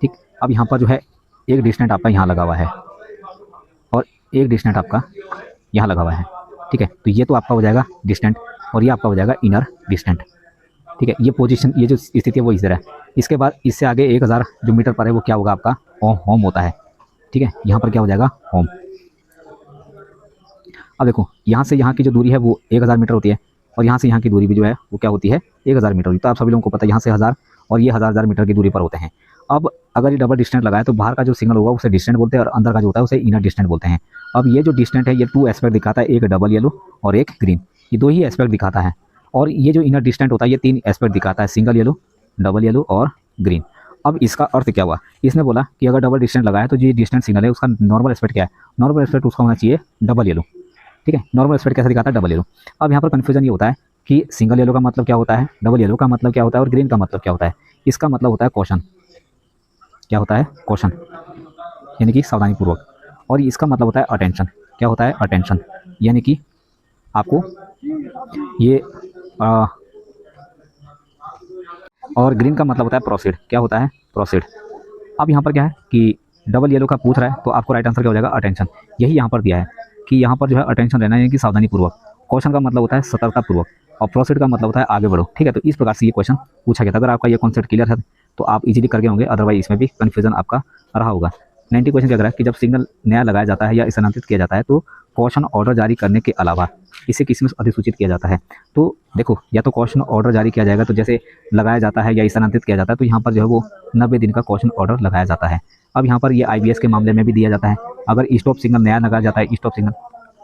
ठीक। अब यहाँ पर जो है एक डिस्टेंस आपका यहाँ लगा हुआ है और एक डिस्टेंस आपका यहाँ लगा हुआ है, ठीक है। तो ये तो आपका हो जाएगा डिस्टेंस और ये आपका हो जाएगा इनर डिस्टेंस, ठीक है। ये पोजीशन, ये जो स्थिति है वो इस तरह है। इसके बाद इससे आगे 1000 जो मीटर पर है वो क्या होगा आपका होम होता है, ठीक है। यहाँ पर क्या हो जाएगा होम। अब देखो यहाँ से यहाँ की जो दूरी है वो 1000 मीटर होती है और यहाँ से यहाँ की दूरी भी जो है वो क्या होती है 1000 मीटर होती है। तो आप सभी लोगों को पता है यहाँ से 1000 और ये 1000 मीटर की दूरी पर होते हैं। अब अगर ये डबल डिस्टेंस लगाए तो बाहर का जो सिग्नल होगा उसे डिस्टेंस बोलते हैं और अंदर का जो होता है उसे इनर डिस्टेंस बोलते हैं। अब ये जो डिस्टेंस है ये 2 एस्पेक्ट दिखाता है, एक डबल येलो और एक ग्रीन, ये 2 ही एस्पेक्ट दिखाता है। और ये जो इनर डिस्टेंस होता है ये 3 एस्पेक्ट दिखाता है, सिंगल येलो, डबल येलो और ग्रीन। अब इसका अर्थ क्या हुआ, इसने बोला कि अगर डबल डिस्टेंस लगाया तो ये डिस्टेंस सिग्नल है उसका नॉर्मल एस्पेक्ट क्या है, नॉर्मल एस्पेक्ट उसका होना चाहिए डबल येलो, ठीक है। नॉर्मल एस्पेक्ट कैसे दिखाता है डबल येलो। अब यहाँ पर कन्फ्यूजन ये होता है कि सिंगल येलो का मतलब क्या होता है, डबल येलो का मतलब क्या होता है और ग्रीन का मतलब क्या होता है। इसका मतलब होता है क्वेश्चन, क्या होता है क्वेश्चन यानी कि सावधानीपूर्वक। और इसका मतलब होता है अटेंशन, क्या होता है अटेंशन यानी कि आपको ये और ग्रीन का मतलब होता है प्रोसीड, क्या होता है प्रोसीड। अब यहाँ पर क्या है कि डबल येलो का पूछ रहा है तो आपको राइट आंसर क्या हो जाएगा अटेंशन। यही यहाँ पर दिया है कि यहाँ पर जो है अटेंशन रहना है यानी कि सावधानीपूर्वक। क्वेश्चन का मतलब होता है सतर्कतापूर्वक और प्रोसीड का मतलब होता है आगे बढ़ो, ठीक है। तो इस प्रकार से ये क्वेश्चन पूछा गया था। अगर आपका ये कॉन्सेप्ट क्लियर है तो आप इजीली करके होंगे, अदरवाइज इसमें भी कन्फ्यूजन आपका रहा होगा। 90 क्वेश्चन क्या कह रहा है कि जब सिग्नल नया लगाया जाता है या स्थानांतरित किया जाता है तो क्वेश्चन ऑर्डर जारी करने के अलावा इसे किस में अधिसूचित किया जाता है। तो देखो या तो क्वेश्चन ऑर्डर जारी किया जाएगा, तो जैसे लगाया जाता है या स्थानांतरित किया जाता है तो यहाँ पर जो है वो 90 दिन का क्वेश्चन ऑर्डर लगाया जाता है। अब यहाँ पर ये IBS के मामले में भी दिया जाता है। अगर स्टॉप सिग्नल नया लगाया जाता है स्टॉप सिग्नल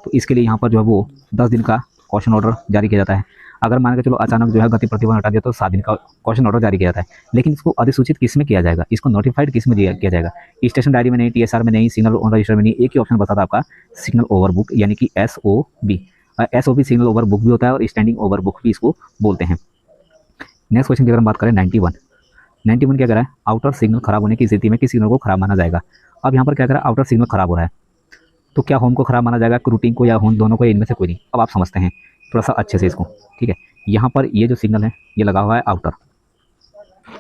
तो इसके लिए यहाँ पर जो है वो 10 दिन का क्वेश्चन ऑर्डर जारी किया जाता है। अगर मान के चलो अचानक जो है गति प्रतिबंध हटा दिया तो 7 दिन का क्वेश्चन ऑर्डर जारी किया जाता है। लेकिन इसको अधिसूचित किस में किया जाएगा, इसको नोटिफाइड किस में किया जाएगा, स्टेशन डायरी में नहीं, TSR में नहीं, सिग्नल ऑन रजिस्टर में नहीं। एक ही ऑप्शन बता था आपका सिग्नल ओवर बुक यानी कि SOB। SOB signal over book भी होता है और स्टैंडिंग ओवर बुक भी इसको बोलते हैं। नेक्स्ट क्वेश्चन की अगर हम बात करें 91 क्या कह रहा है आउटर सिग्नल खराब होने की स्थिति में किस सिग्नल को खराब माना जाएगा। अब यहाँ पर क्या कह रहा है आउटर सिग्नल खराब हो रहा है तो क्या होम को खराब माना जाएगा, रूटीन को या होम, दोनों को, इनमें से कोई नहीं। अब आप समझते हैं थोड़ा सा अच्छे से इसको, ठीक है। यहाँ पर ये जो सिग्नल है ये लगा हुआ है आउटर,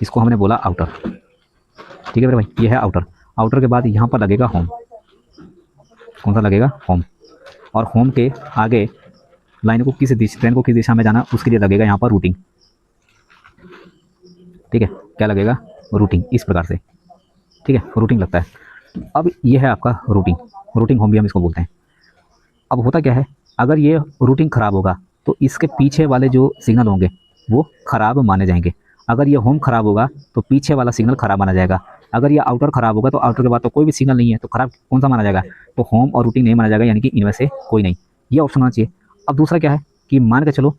इसको हमने बोला आउटर, ठीक है मेरे भाई, ये है आउटर। आउटर के बाद यहाँ पर लगेगा होम, कौन सा लगेगा होम। और होम के आगे लाइन को ट्रेन को किस दिशा में जाना उसके लिए लगेगा यहाँ पर रूटिंग, ठीक है। क्या लगेगा रूटिंग, इस प्रकार से, ठीक है, रूटिंग लगता है। अब ये है आपका रूटिंग होम भी हम इसको बोलते हैं। अब होता क्या है अगर ये रूटिंग ख़राब होगा तो इसके पीछे वाले जो सिग्नल होंगे वो ख़राब माने जाएंगे। अगर ये होम ख़राब होगा तो पीछे वाला सिग्नल ख़राब माना जाएगा। अगर ये आउटर ख़राब होगा तो आउटर के बाद तो कोई भी सिग्नल नहीं है तो ख़राब कौन सा माना जाएगा, तो होम और रूटिंग नहीं माना जाएगा, यानी कि इनमें से कोई नहीं, ये ऑप्शन होना चाहिए। अब दूसरा क्या है कि मान के चलो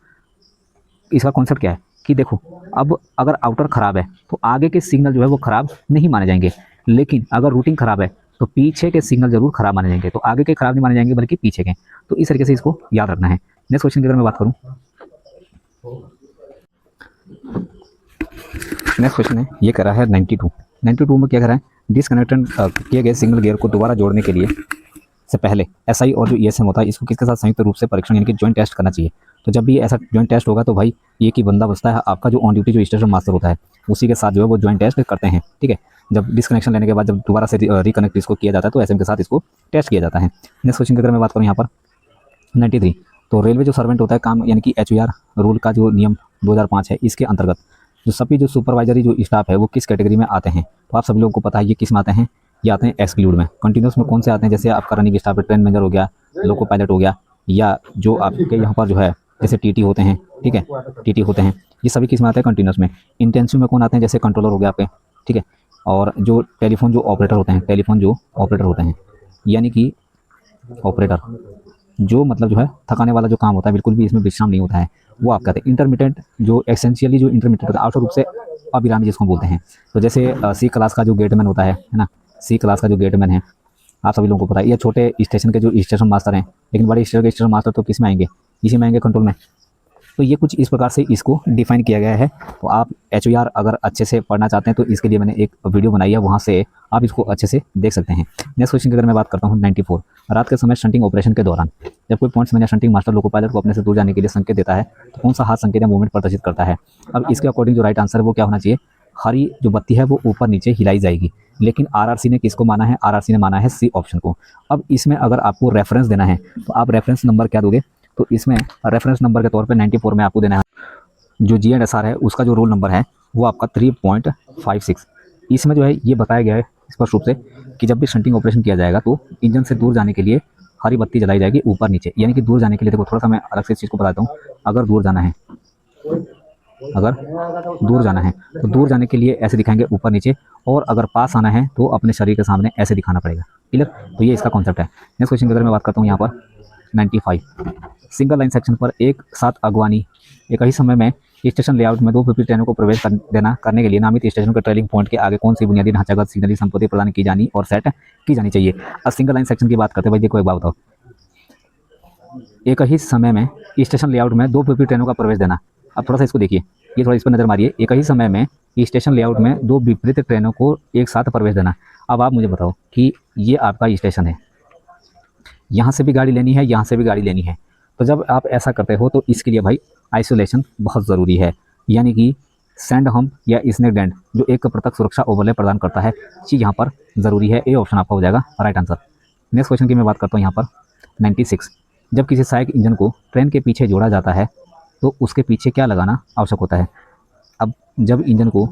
इसका कॉन्सेप्ट क्या है कि देखो अब अगर आउटर ख़राब है तो आगे के सिग्नल जो है वो ख़राब नहीं माने जाएंगे, लेकिन अगर रूटिंग ख़राब है तो पीछे के सिग्नल जरूर खराब माने जाएंगे। तो आगे के खराब नहीं माने जाएंगे बल्कि पीछे के। तो इस तरीके से इसको याद रखना है। नेक्स्ट क्वेश्चन की अगर मैं बात करूं, नेक्स्ट क्वेश्चन है ये कह रहा है 92 में क्या कह रहा है डिसकनेक्टेड किए गए सिग्नल गियर को दोबारा जोड़ने के लिए से पहले SI और जो ESM होता है इसको किसके साथ संयुक्त रूप से परीक्षण यानी कि जॉइंट टेस्ट करना चाहिए। तो जब भी ऐसा जॉइंट टेस्ट होगा तो भाई ये की बंदा बचता है आपका जो ऑन ड्यूटी जो स्टेशन मास्टर होता है उसी के साथ जो है वो जॉइंट टेस्ट करते हैं, ठीक है। जब डिसकनेक्शन लेने के बाद जब दोबारा से रिकनेक्ट इसको किया जाता है तो SM के साथ इसको टेस्ट किया जाता है। नेक्स्ट क्वेश्चन की अगर मैं बात करूँ यहाँ पर 93, तो रेलवे जो सर्वेंट होता है काम यानी कि HVR रूल का जो नियम 2005 है इसके अंतर्गत जो सभी जो सुपरवाइजरी जो स्टाफ है वो किस कैटेगरी में आते हैं। तो आप सभी लोगों को पता है ये किस में आते हैं, ये आते हैं एक्सक्लूड में। कंटिन्यूस में कौन से आते हैं, जैसे आपका रनिंग स्टाफ है, ट्रेन मैनेजर हो गया, लोको पायलट हो गया, या जो आपके यहाँ पर जो है जैसे TT होते हैं, ठीक है, TT होते हैं, ये सभी किस में आते हैं कंटिन्यूस में। इंटेंसिव में कौन आते हैं, जैसे कंट्रोलर हो गया आपके, ठीक है। और जो टेलीफोन जो ऑपरेटर होते हैं, यानी कि ऑपरेटर जो मतलब जो है थकाने वाला जो काम होता है, बिल्कुल भी इसमें विश्राम नहीं होता है, वो आप कहते हैं। इंटरमीडिएट जो एसेंशियली जो इंटरमीडिएट होता है आउटर रूप से अविरामी जिसको बोलते हैं। तो जैसे C क्लास का जो गेटमैन होता है ना, C क्लास का जो गेटमैन है आप सभी लोगों को पता है। ये छोटे स्टेशन के जो स्टेशन मास्टर हैं, लेकिन बड़े स्टेशन के स्टेशन मास्टर तो किस में आएंगे, इसी में आएंगे कंट्रोल में, तो ये कुछ इस प्रकार से इसको डिफाइन किया गया है। तो आप HOR अगर अच्छे से पढ़ना चाहते हैं तो इसके लिए मैंने एक वीडियो बनाई है, वहाँ से आप इसको अच्छे से देख सकते हैं। नेक्स्ट क्वेश्चन की अगर मैं बात करता हूँ 94, रात के समय शंटिंग ऑपरेशन के दौरान जब कोई पॉइंट्स में शंटिंग मास्टर लोको पायलट को अपने से दूर जाने के लिए संकेत देता है तो कौन सा हाथ संकेत या मूवमेंट प्रदर्शित करता है। अब इसके अकॉर्डिंग जो राइट आंसर है वो क्या होना चाहिए, हरी जो बत्ती है वो ऊपर नीचे हिलाई जाएगी। लेकिन RRC ने किसको माना है, RRC ने माना है C ऑप्शन को। अब इसमें अगर आपको रेफरेंस देना है तो आप रेफरेंस नंबर क्या दोगे, तो इसमें रेफरेंस नंबर के तौर पे 94 में आपको देना है जो GNSR है उसका जो रोल नंबर है वो आपका 3.56। इसमें जो है ये बताया गया है स्पष्ट रूप से कि जब भी शंटिंग ऑपरेशन किया जाएगा तो इंजन से दूर जाने के लिए हरी बत्ती जलाई जाएगी ऊपर नीचे, यानी कि दूर जाने के लिए। देखो थोड़ा सा मैं अलग से इस चीज़ को बताता हूँ। अगर दूर जाना है तो दूर जाने के लिए ऐसे दिखाएंगे ऊपर नीचे, और अगर पास आना है तो अपने शरीर के सामने ऐसे दिखाना पड़ेगा। क्लियर, तो ये इसका कॉन्सेप्ट है। नेक्स्ट क्वेश्चन की अगर मैं बात करता हूँ यहाँ पर 95, सिंगल लाइन सेक्शन पर एक साथ अगवानी एक ही समय में स्टेशन लेआउट में 2 विपरीत ट्रेनों को प्रवेश करने के लिए नामित स्टेशन के ट्रेलिंग पॉइंट के आगे कौन सी बुनियादी ढांचागत सिग्नली संपत्ति प्रदान की जानी और सेट की जानी चाहिए। अब सिंगल लाइन सेक्शन की बात करते हैं भाई, देखो एक बात बताओ, एक ही समय में स्टेशन लेआउट में 2 विपरीत ट्रेनों का प्रवेश देना। अब थोड़ा सा इसको देखिए, ये थोड़ा इस पर नजर मारिए। एक ही समय में स्टेशन लेआउट में 2 विपरीत ट्रेनों को एक साथ प्रवेश देना। अब आप मुझे बताओ कि ये आपका स्टेशन है, यहाँ से भी गाड़ी लेनी है, यहाँ से भी गाड़ी लेनी है। तो जब आप ऐसा करते हो तो इसके लिए भाई आइसोलेशन बहुत ज़रूरी है, यानी कि सैंड हम्प या स्नेक डेंट जो एक पृथक सुरक्षा ओवरले प्रदान करता है, चीज़ यहाँ पर ज़रूरी है। ए ऑप्शन आपका हो जाएगा राइट आंसर। नेक्स्ट क्वेश्चन की मैं बात करता हूँ यहाँ पर 96, जब किसी सहायक इंजन को ट्रेन के पीछे जोड़ा जाता है तो उसके पीछे क्या लगाना आवश्यक होता है। अब जब इंजन को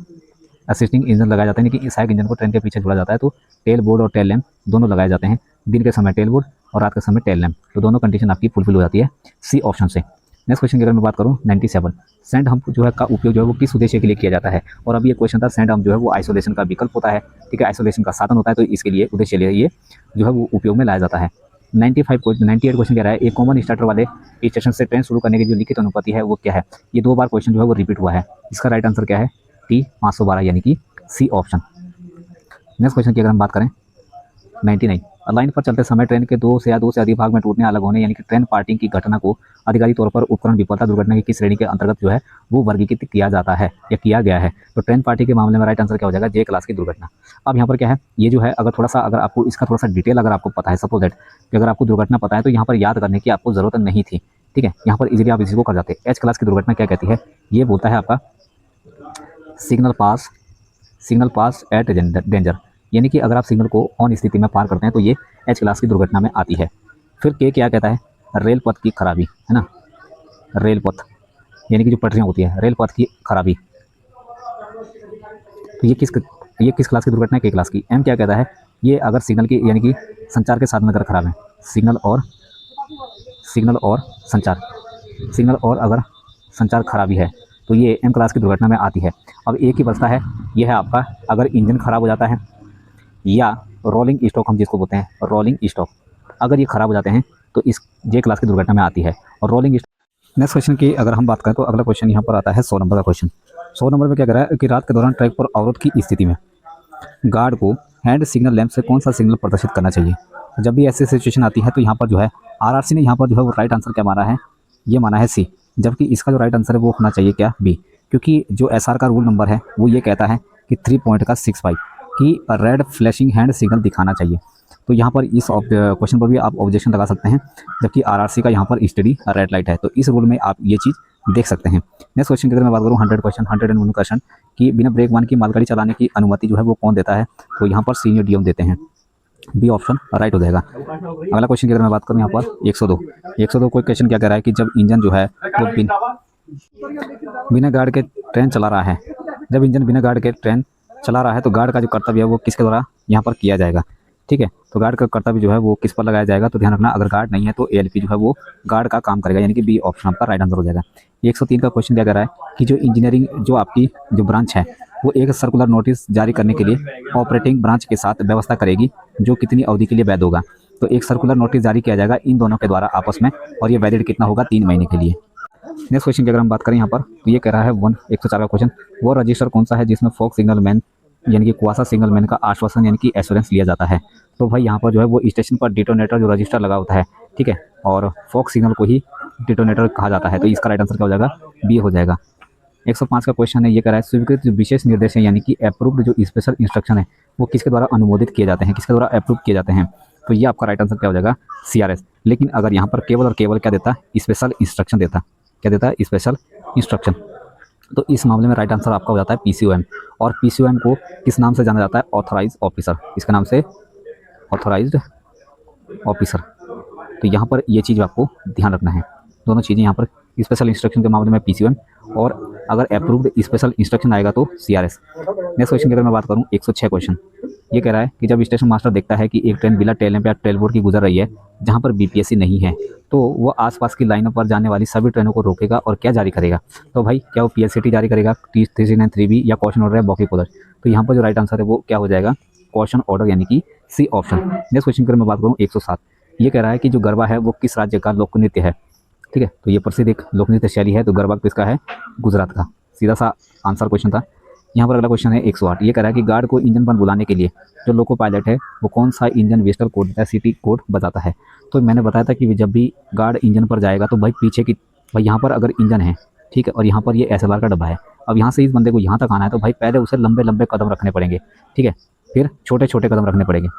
असिस्टिंग इंजन लगाया जाता है, यानी कि सहायक इंजन को ट्रेन के पीछे जोड़ा जाता है, तो टेल बोर्ड और टेल लैम्प दोनों लगाए जाते हैं। दिन के समय टेल बोर्ड और रात के समय टेल लैम्प, तो दोनों कंडीशन आपकी फुलफिल हो जाती है C ऑप्शन से। नेक्स्ट क्वेश्चन की अगर मैं बात करूँ 97, सैंड हम्प जो है का उपयोग जो है वो किस उद्देश्य के लिए किया जाता है। और अब ये क्वेश्चन था, सैंड हम्प जो है वो आइसोलेशन का विकल्प होता है, ठीक है, आइसोलेशन का साधन होता है, तो इसके लिए उद्देश्य लिए ये जो है वो उपयोग में लाया जाता है। 98 क्वेश्चन कह रहा है, एक कॉमन स्टार्टर वाले स्टेशन से ट्रेन शुरू करने की जो लिखित अनुमति है वो क्या है। ये 2 बार क्वेश्चन जो है वो रिपीट हुआ है। इसका राइट आंसर क्या है, T 512 यानी कि C ऑप्शन। नेक्स्ट क्वेश्चन की अगर हम बात करें 99, लाइन पर चलते समय ट्रेन के 2 से अधिक भाग में टूटने अलग होने यानी कि ट्रेन पार्टिंग की घटना को आधिकारिक तौर पर उपकरण विफलता दुर्घटना की किस श्रेणी के अंतर्गत जो है वो वर्गीकृत किया जाता है या किया गया है। तो ट्रेन पार्टी के मामले में राइट आंसर क्या हो जाएगा, J क्लास की दुर्घटना। अब यहाँ पर क्या है, ये जो है अगर थोड़ा सा अगर आपको इसका थोड़ा सा डिटेल अगर आपको पता है, सपोज दैट कि अगर आपको दुर्घटना पता है तो यहाँ पर याद करने की आपको जरूरत नहीं थी, ठीक है, यहाँ पर इजीली आप इसी को कर जाते। H क्लास की दुर्घटना क्या कहती है, ये बोलता है आपका सिग्नल पास एट डेंजर, यानी कि अगर आप सिग्नल को ऑन स्थिति में पार करते हैं तो ये H क्लास की दुर्घटना में आती है। फिर K क्या कहता है, रेल पथ की खराबी, है ना, रेल पथ यानी कि जो पटरियाँ होती है, रेल पथ की खराबी, तो ये किस क्लास की दुर्घटना है, K क्लास की। M क्या कहता है, ये अगर सिग्नल की यानी कि संचार के साधन अगर खराब है, सिग्नल और अगर संचार खराबी है तो ये M क्लास की दुर्घटना में आती है। अब एक ही बचता है, ये है आपका अगर इंजन खराब हो जाता है या रोलिंग स्टॉक हम जिसको बोलते हैं, रोलिंग स्टॉक अगर ये खराब हो जाते हैं तो इस J क्लास की दुर्घटना में आती है। और रोलिंग नेक्स्ट क्वेश्चन की अगर हम बात करें तो अगला क्वेश्चन यहाँ पर आता है 100 नंबर का क्वेश्चन। 100 नंबर में क्या कह रहा है कि रात के दौरान ट्रैक पर अवरोध की स्थिति में गार्ड को हैंड सिग्नल लैंप से कौन सा सिग्नल प्रदर्शित करना चाहिए। जब भी ऐसी सिचुएशन आती है तो यहाँ पर जो है RRC ने यहाँ पर जो है वो राइट आंसर क्या माना है, ये माना है C, जबकि इसका जो राइट आंसर है वो होना चाहिए क्या, B, क्योंकि जो SR का रूल नंबर है वो ये कहता है कि 3.65 की रेड फ्लैशिंग हैंड सिग्नल दिखाना चाहिए। तो यहाँ पर इस क्वेश्चन पर भी आप ऑब्जेक्शन लगा सकते हैं, जबकि RRC का यहाँ पर स्टडी रेड लाइट है, तो इस रूल में आप ये चीज़ देख सकते हैं। नेक्स्ट क्वेश्चन की अगर मैं बात करूँ 101 क्वेश्चन कि बिना ब्रेक वाहन की मालगाड़ी चलाने की अनुमति जो है वो कौन देता है, तो यहाँ पर सीनियर डीएम देते हैं, B ऑप्शन राइट हो जाएगा। अगला क्वेश्चन की अगर मैं बात करूँ यहाँ पर 102 कोई क्वेश्चन क्या कह रहा है कि जब इंजन जो है वो बिना गार्ड के ट्रेन चला रहा है, जब इंजन बिना गार्ड के ट्रेन चला रहा है तो गार्ड का जो कर्तव्य है वो किसके द्वारा यहाँ पर किया जाएगा, ठीक है। तो गार्ड का कर्तव्य जो है वो किस पर लगाया जाएगा, तो ध्यान रखना अगर गार्ड नहीं है तो ALP जो है वो गार्ड का काम करेगा, यानी कि B ऑप्शन आपका राइट आंसर हो जाएगा। 103 का क्वेश्चन क्या कह रहा है कि जो इंजीनियरिंग जो आपकी जो ब्रांच है वो एक सर्कुलर नोटिस जारी करने के लिए ऑपरेटिंग ब्रांच के साथ व्यवस्था करेगी जो कितनी अवधि के लिए वैध होगा। तो एक सर्कुलर नोटिस जारी किया जाएगा इन दोनों के द्वारा आपस में, और ये वैलिड कितना होगा, 3 महीने के लिए। नेक्स्ट क्वेश्चन की अगर हम बात करें यहाँ पर तो ये कह रहा है 104 का क्वेश्चन, वो रजिस्टर कौन सा है जिसमें फॉग सिग्नल मैन यानी कि कुआसा सिग्नल मैन का आश्वासन यानी कि एश्योरेंस लिया जाता है। तो भाई यहाँ पर जो है वो स्टेशन पर डिटोनेटर जो रजिस्टर लगा होता है ठीक है, और फोक सिग्नल को ही डिटोनेटर कहा जाता है। तो इसका राइट आंसर क्या हो जाएगा, बी हो जाएगा। 105 का क्वेश्चन है, ये कह रहा है स्वीकृत जो विशेष निर्देश है यानी कि अप्रूव्ड जो स्पेशल इंस्ट्रक्शन है वो किसके द्वारा अनुमोदित किए जाते हैं, किसके द्वारा अप्रूव किए जाते हैं। तो ये आपका राइट आंसर क्या हो जाएगा, CRS। लेकिन अगर यहाँ पर केवल और केवल क्या देता, स्पेशल इंस्ट्रक्शन देता, क्या देता है, स्पेशल इंस्ट्रक्शन, तो इस मामले में राइट आंसर आपका हो जाता है PCOM। और PCOM को किस नाम से जाना जाता है, ऑथराइज ऑफिसर, इसका नाम से ऑथराइज्ड ऑफिसर। तो यहाँ पर ये चीज़ आपको ध्यान रखना है, दोनों चीज़ें यहाँ पर स्पेशल इंस्ट्रक्शन के मामले में PCOM और अगर अप्रूव्ड स्पेशल इंस्ट्रक्शन आएगा तो CRS। नेक्स्ट क्वेश्चन की अगर मैं बात करूँ 106 क्वेश्चन, ये कह रहा है कि जब स्टेशन मास्टर देखता है कि एक ट्रेन बिना टेल लैंप या टेल बोर्ड की गुजर रही है जहाँ पर BPSC नहीं है, तो वो आसपास की लाइनों पर जाने वाली सभी ट्रेनों को रोकेगा और क्या जारी करेगा। तो भाई क्या वो PSCT जारी करेगा, T393B या क्वेश्चन ऑर्डर है मौखिक ऑर्डर। तो यहाँ पर जो राइट आंसर है वो क्या हो जाएगा, क्वेश्चन ऑर्डर यानी कि C ऑप्शन। नेक्स्ट क्वेश्चन की अगर मैं बात करूँ 107, ये कह रहा है कि जो गरबा है वो किस राज्य का लोक नृत्य है। ठीक है, तो ये प्रसिद्ध एक लोक नृत्य शैली है, तो गरबा किसका है, गुजरात का। सीधा सा आंसर क्वेश्चन था। यहाँ पर अगला क्वेश्चन है 108, ये कह रहा है कि गार्ड को इंजन पर बुलाने के लिए जो लोको पायलट है वो कौन सा इंजन वेस्टल कोड या सिटी कोड बताता है। तो मैंने बताया था कि जब भी गार्ड इंजन पर जाएगा तो भाई पीछे की, भाई यहाँ पर अगर इंजन है, ठीक है, और यहाँ पर ये SLR का डब्बा है, अब यहाँ से इस बंदे को यहाँ तक आना है तो भाई पहले उसे लंबे लंबे कदम रखने पड़ेंगे, ठीक है, फिर छोटे छोटे कदम रखने पड़ेंगे।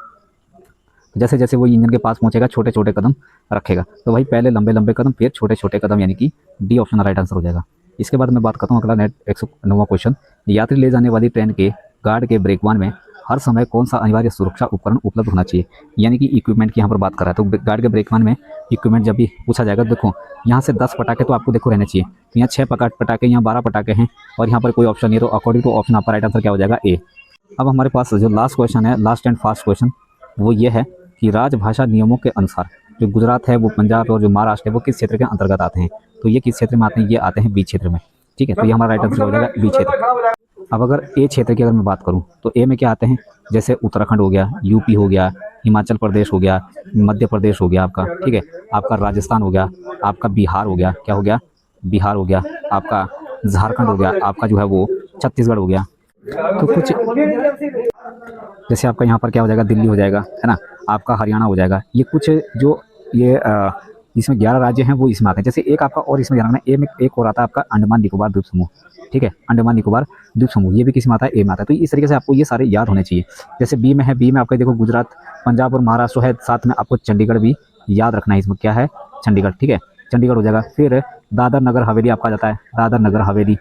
जैसे जैसे वो इंजन के पास पहुंचेगा छोटे छोटे कदम रखेगा, तो भाई पहले लंबे लंबे कदम फिर छोटे छोटे कदम, यानी कि D ऑप्शन राइट आंसर हो जाएगा। इसके बाद मैं बात करता हूँ अगला 109वां क्वेश्चन, यात्री ले जाने वाली ट्रेन के गार्ड के ब्रेकवान में हर समय कौन सा अनिवार्य सुरक्षा उपकरण उपलब्ध होना चाहिए, यानी कि इक्विपमेंट की यहाँ पर बात कर रहा है। तो गार्ड के ब्रेकवान में इक्विपमेंट जब भी पूछा जाएगा, देखो यहाँ से 10 पटाखे तो आपको देखो रहने चाहिए, तो यहाँ 6 पटाखे, यहाँ 12 पटाखे हैं और यहाँ पर कोई ऑप्शन नहीं है, तो अकॉर्डिंग टू ऑप्शन आपका राइट आंसर क्या हो जाएगा, A। अब हमारे पास जो लास्ट क्वेश्चन है, लास्ट एंड फास्ट क्वेश्चन, वो ये है कि राजभाषा नियमों के अनुसार जो गुजरात है, वो पंजाब और जो महाराष्ट्र है वो किस क्षेत्र के अंतर्गत आते हैं। तो ये किस क्षेत्र में आते हैं, ये आते हैं B क्षेत्र में। ठीक है, तो ये हमारा राइट आंसर हो जाएगा B क्षेत्र। अब अगर A क्षेत्र की अगर मैं बात करूं तो A में क्या आते हैं, जैसे उत्तराखंड हो गया, UP हो गया, हिमाचल प्रदेश हो गया, मध्य प्रदेश हो गया आपका, ठीक है, आपका राजस्थान हो गया, आपका बिहार हो गया, क्या हो गया, बिहार हो गया, आपका झारखंड हो गया, आपका जो है वो छत्तीसगढ़ हो गया। तो कुछ जैसे आपका यहाँ पर क्या हो जाएगा, दिल्ली हो जाएगा, है ना, आपका हरियाणा हो जाएगा। ये कुछ जो ये इसमें 11 राज्य हैं वो इसमें आते हैं। जैसे एक आपका और इसमें ध्यान रखना, ए में एक और आता है आपका अंडमान निकोबार द्वीप समूह, ठीक है, अंडमान निकोबार द्वीप समूह, ये भी किस में आता है, ए में आता है। तो इस तरीके से आपको ये सारे याद होने चाहिए। जैसे बी में है, बी में आपका देखो गुजरात, पंजाब और महाराष्ट्र है, साथ में आपको चंडीगढ़ भी याद रखना है, इसमें क्या है, चंडीगढ़, ठीक है, चंडीगढ़ हो जाएगा। फिर दादर नगर हवेली आपका जाता है, दादर नगर हवेली,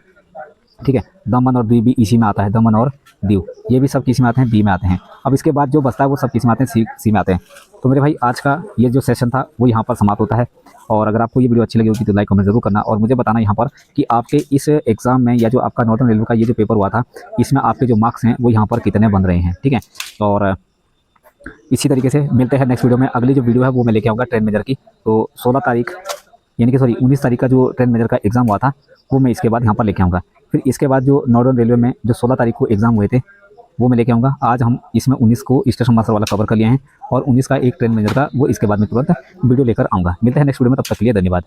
ठीक है, दमन और दीव भी इसी में आता है, दमन और दीव, ये भी सब किस में आते हैं, बी में आते हैं। अब इसके बाद जो बचता है वो सब किस में आते हैं, सी में आते हैं। तो मेरे भाई आज का ये जो सेशन था वो यहाँ पर समाप्त होता है। और अगर आपको ये वीडियो अच्छी लगी होगी तो लाइक कमेंट जरूर करना और मुझे बताना यहाँ पर कि आपके इस एग्जाम में या जो आपका नॉर्दर्न रेलवे का ये जो पेपर हुआ था इसमें आपके जो मार्क्स हैं वो यहाँ पर कितने बन रहे हैं, ठीक है। और इसी तरीके से मिलते हैं नेक्स्ट वीडियो में। अगली जो वीडियो है वो मैं लेके आऊँगा ट्रेन मेजर की, तो 16 तारीख यानी कि 19 तारीख का जो ट्रेन मेजर का एग्ज़ाम हुआ था वो मैं इसके बाद यहाँ पर लेके आऊँगा। फिर इसके बाद जो नॉर्दर्न रेलवे में जो 16 तारीख को एग्ज़ाम हुए थे वो मैं लेके आऊँगा। आज हम इसमें 19 को स्टेशन मास्टर वाला कवर कर लिए हैं और 19 का एक ट्रेन मेजर का वो इसके बाद में तुरंत वीडियो लेकर आऊँगा। मिलते हैं नेक्स्ट वीडियो में, तब तक के लिए धन्यवाद।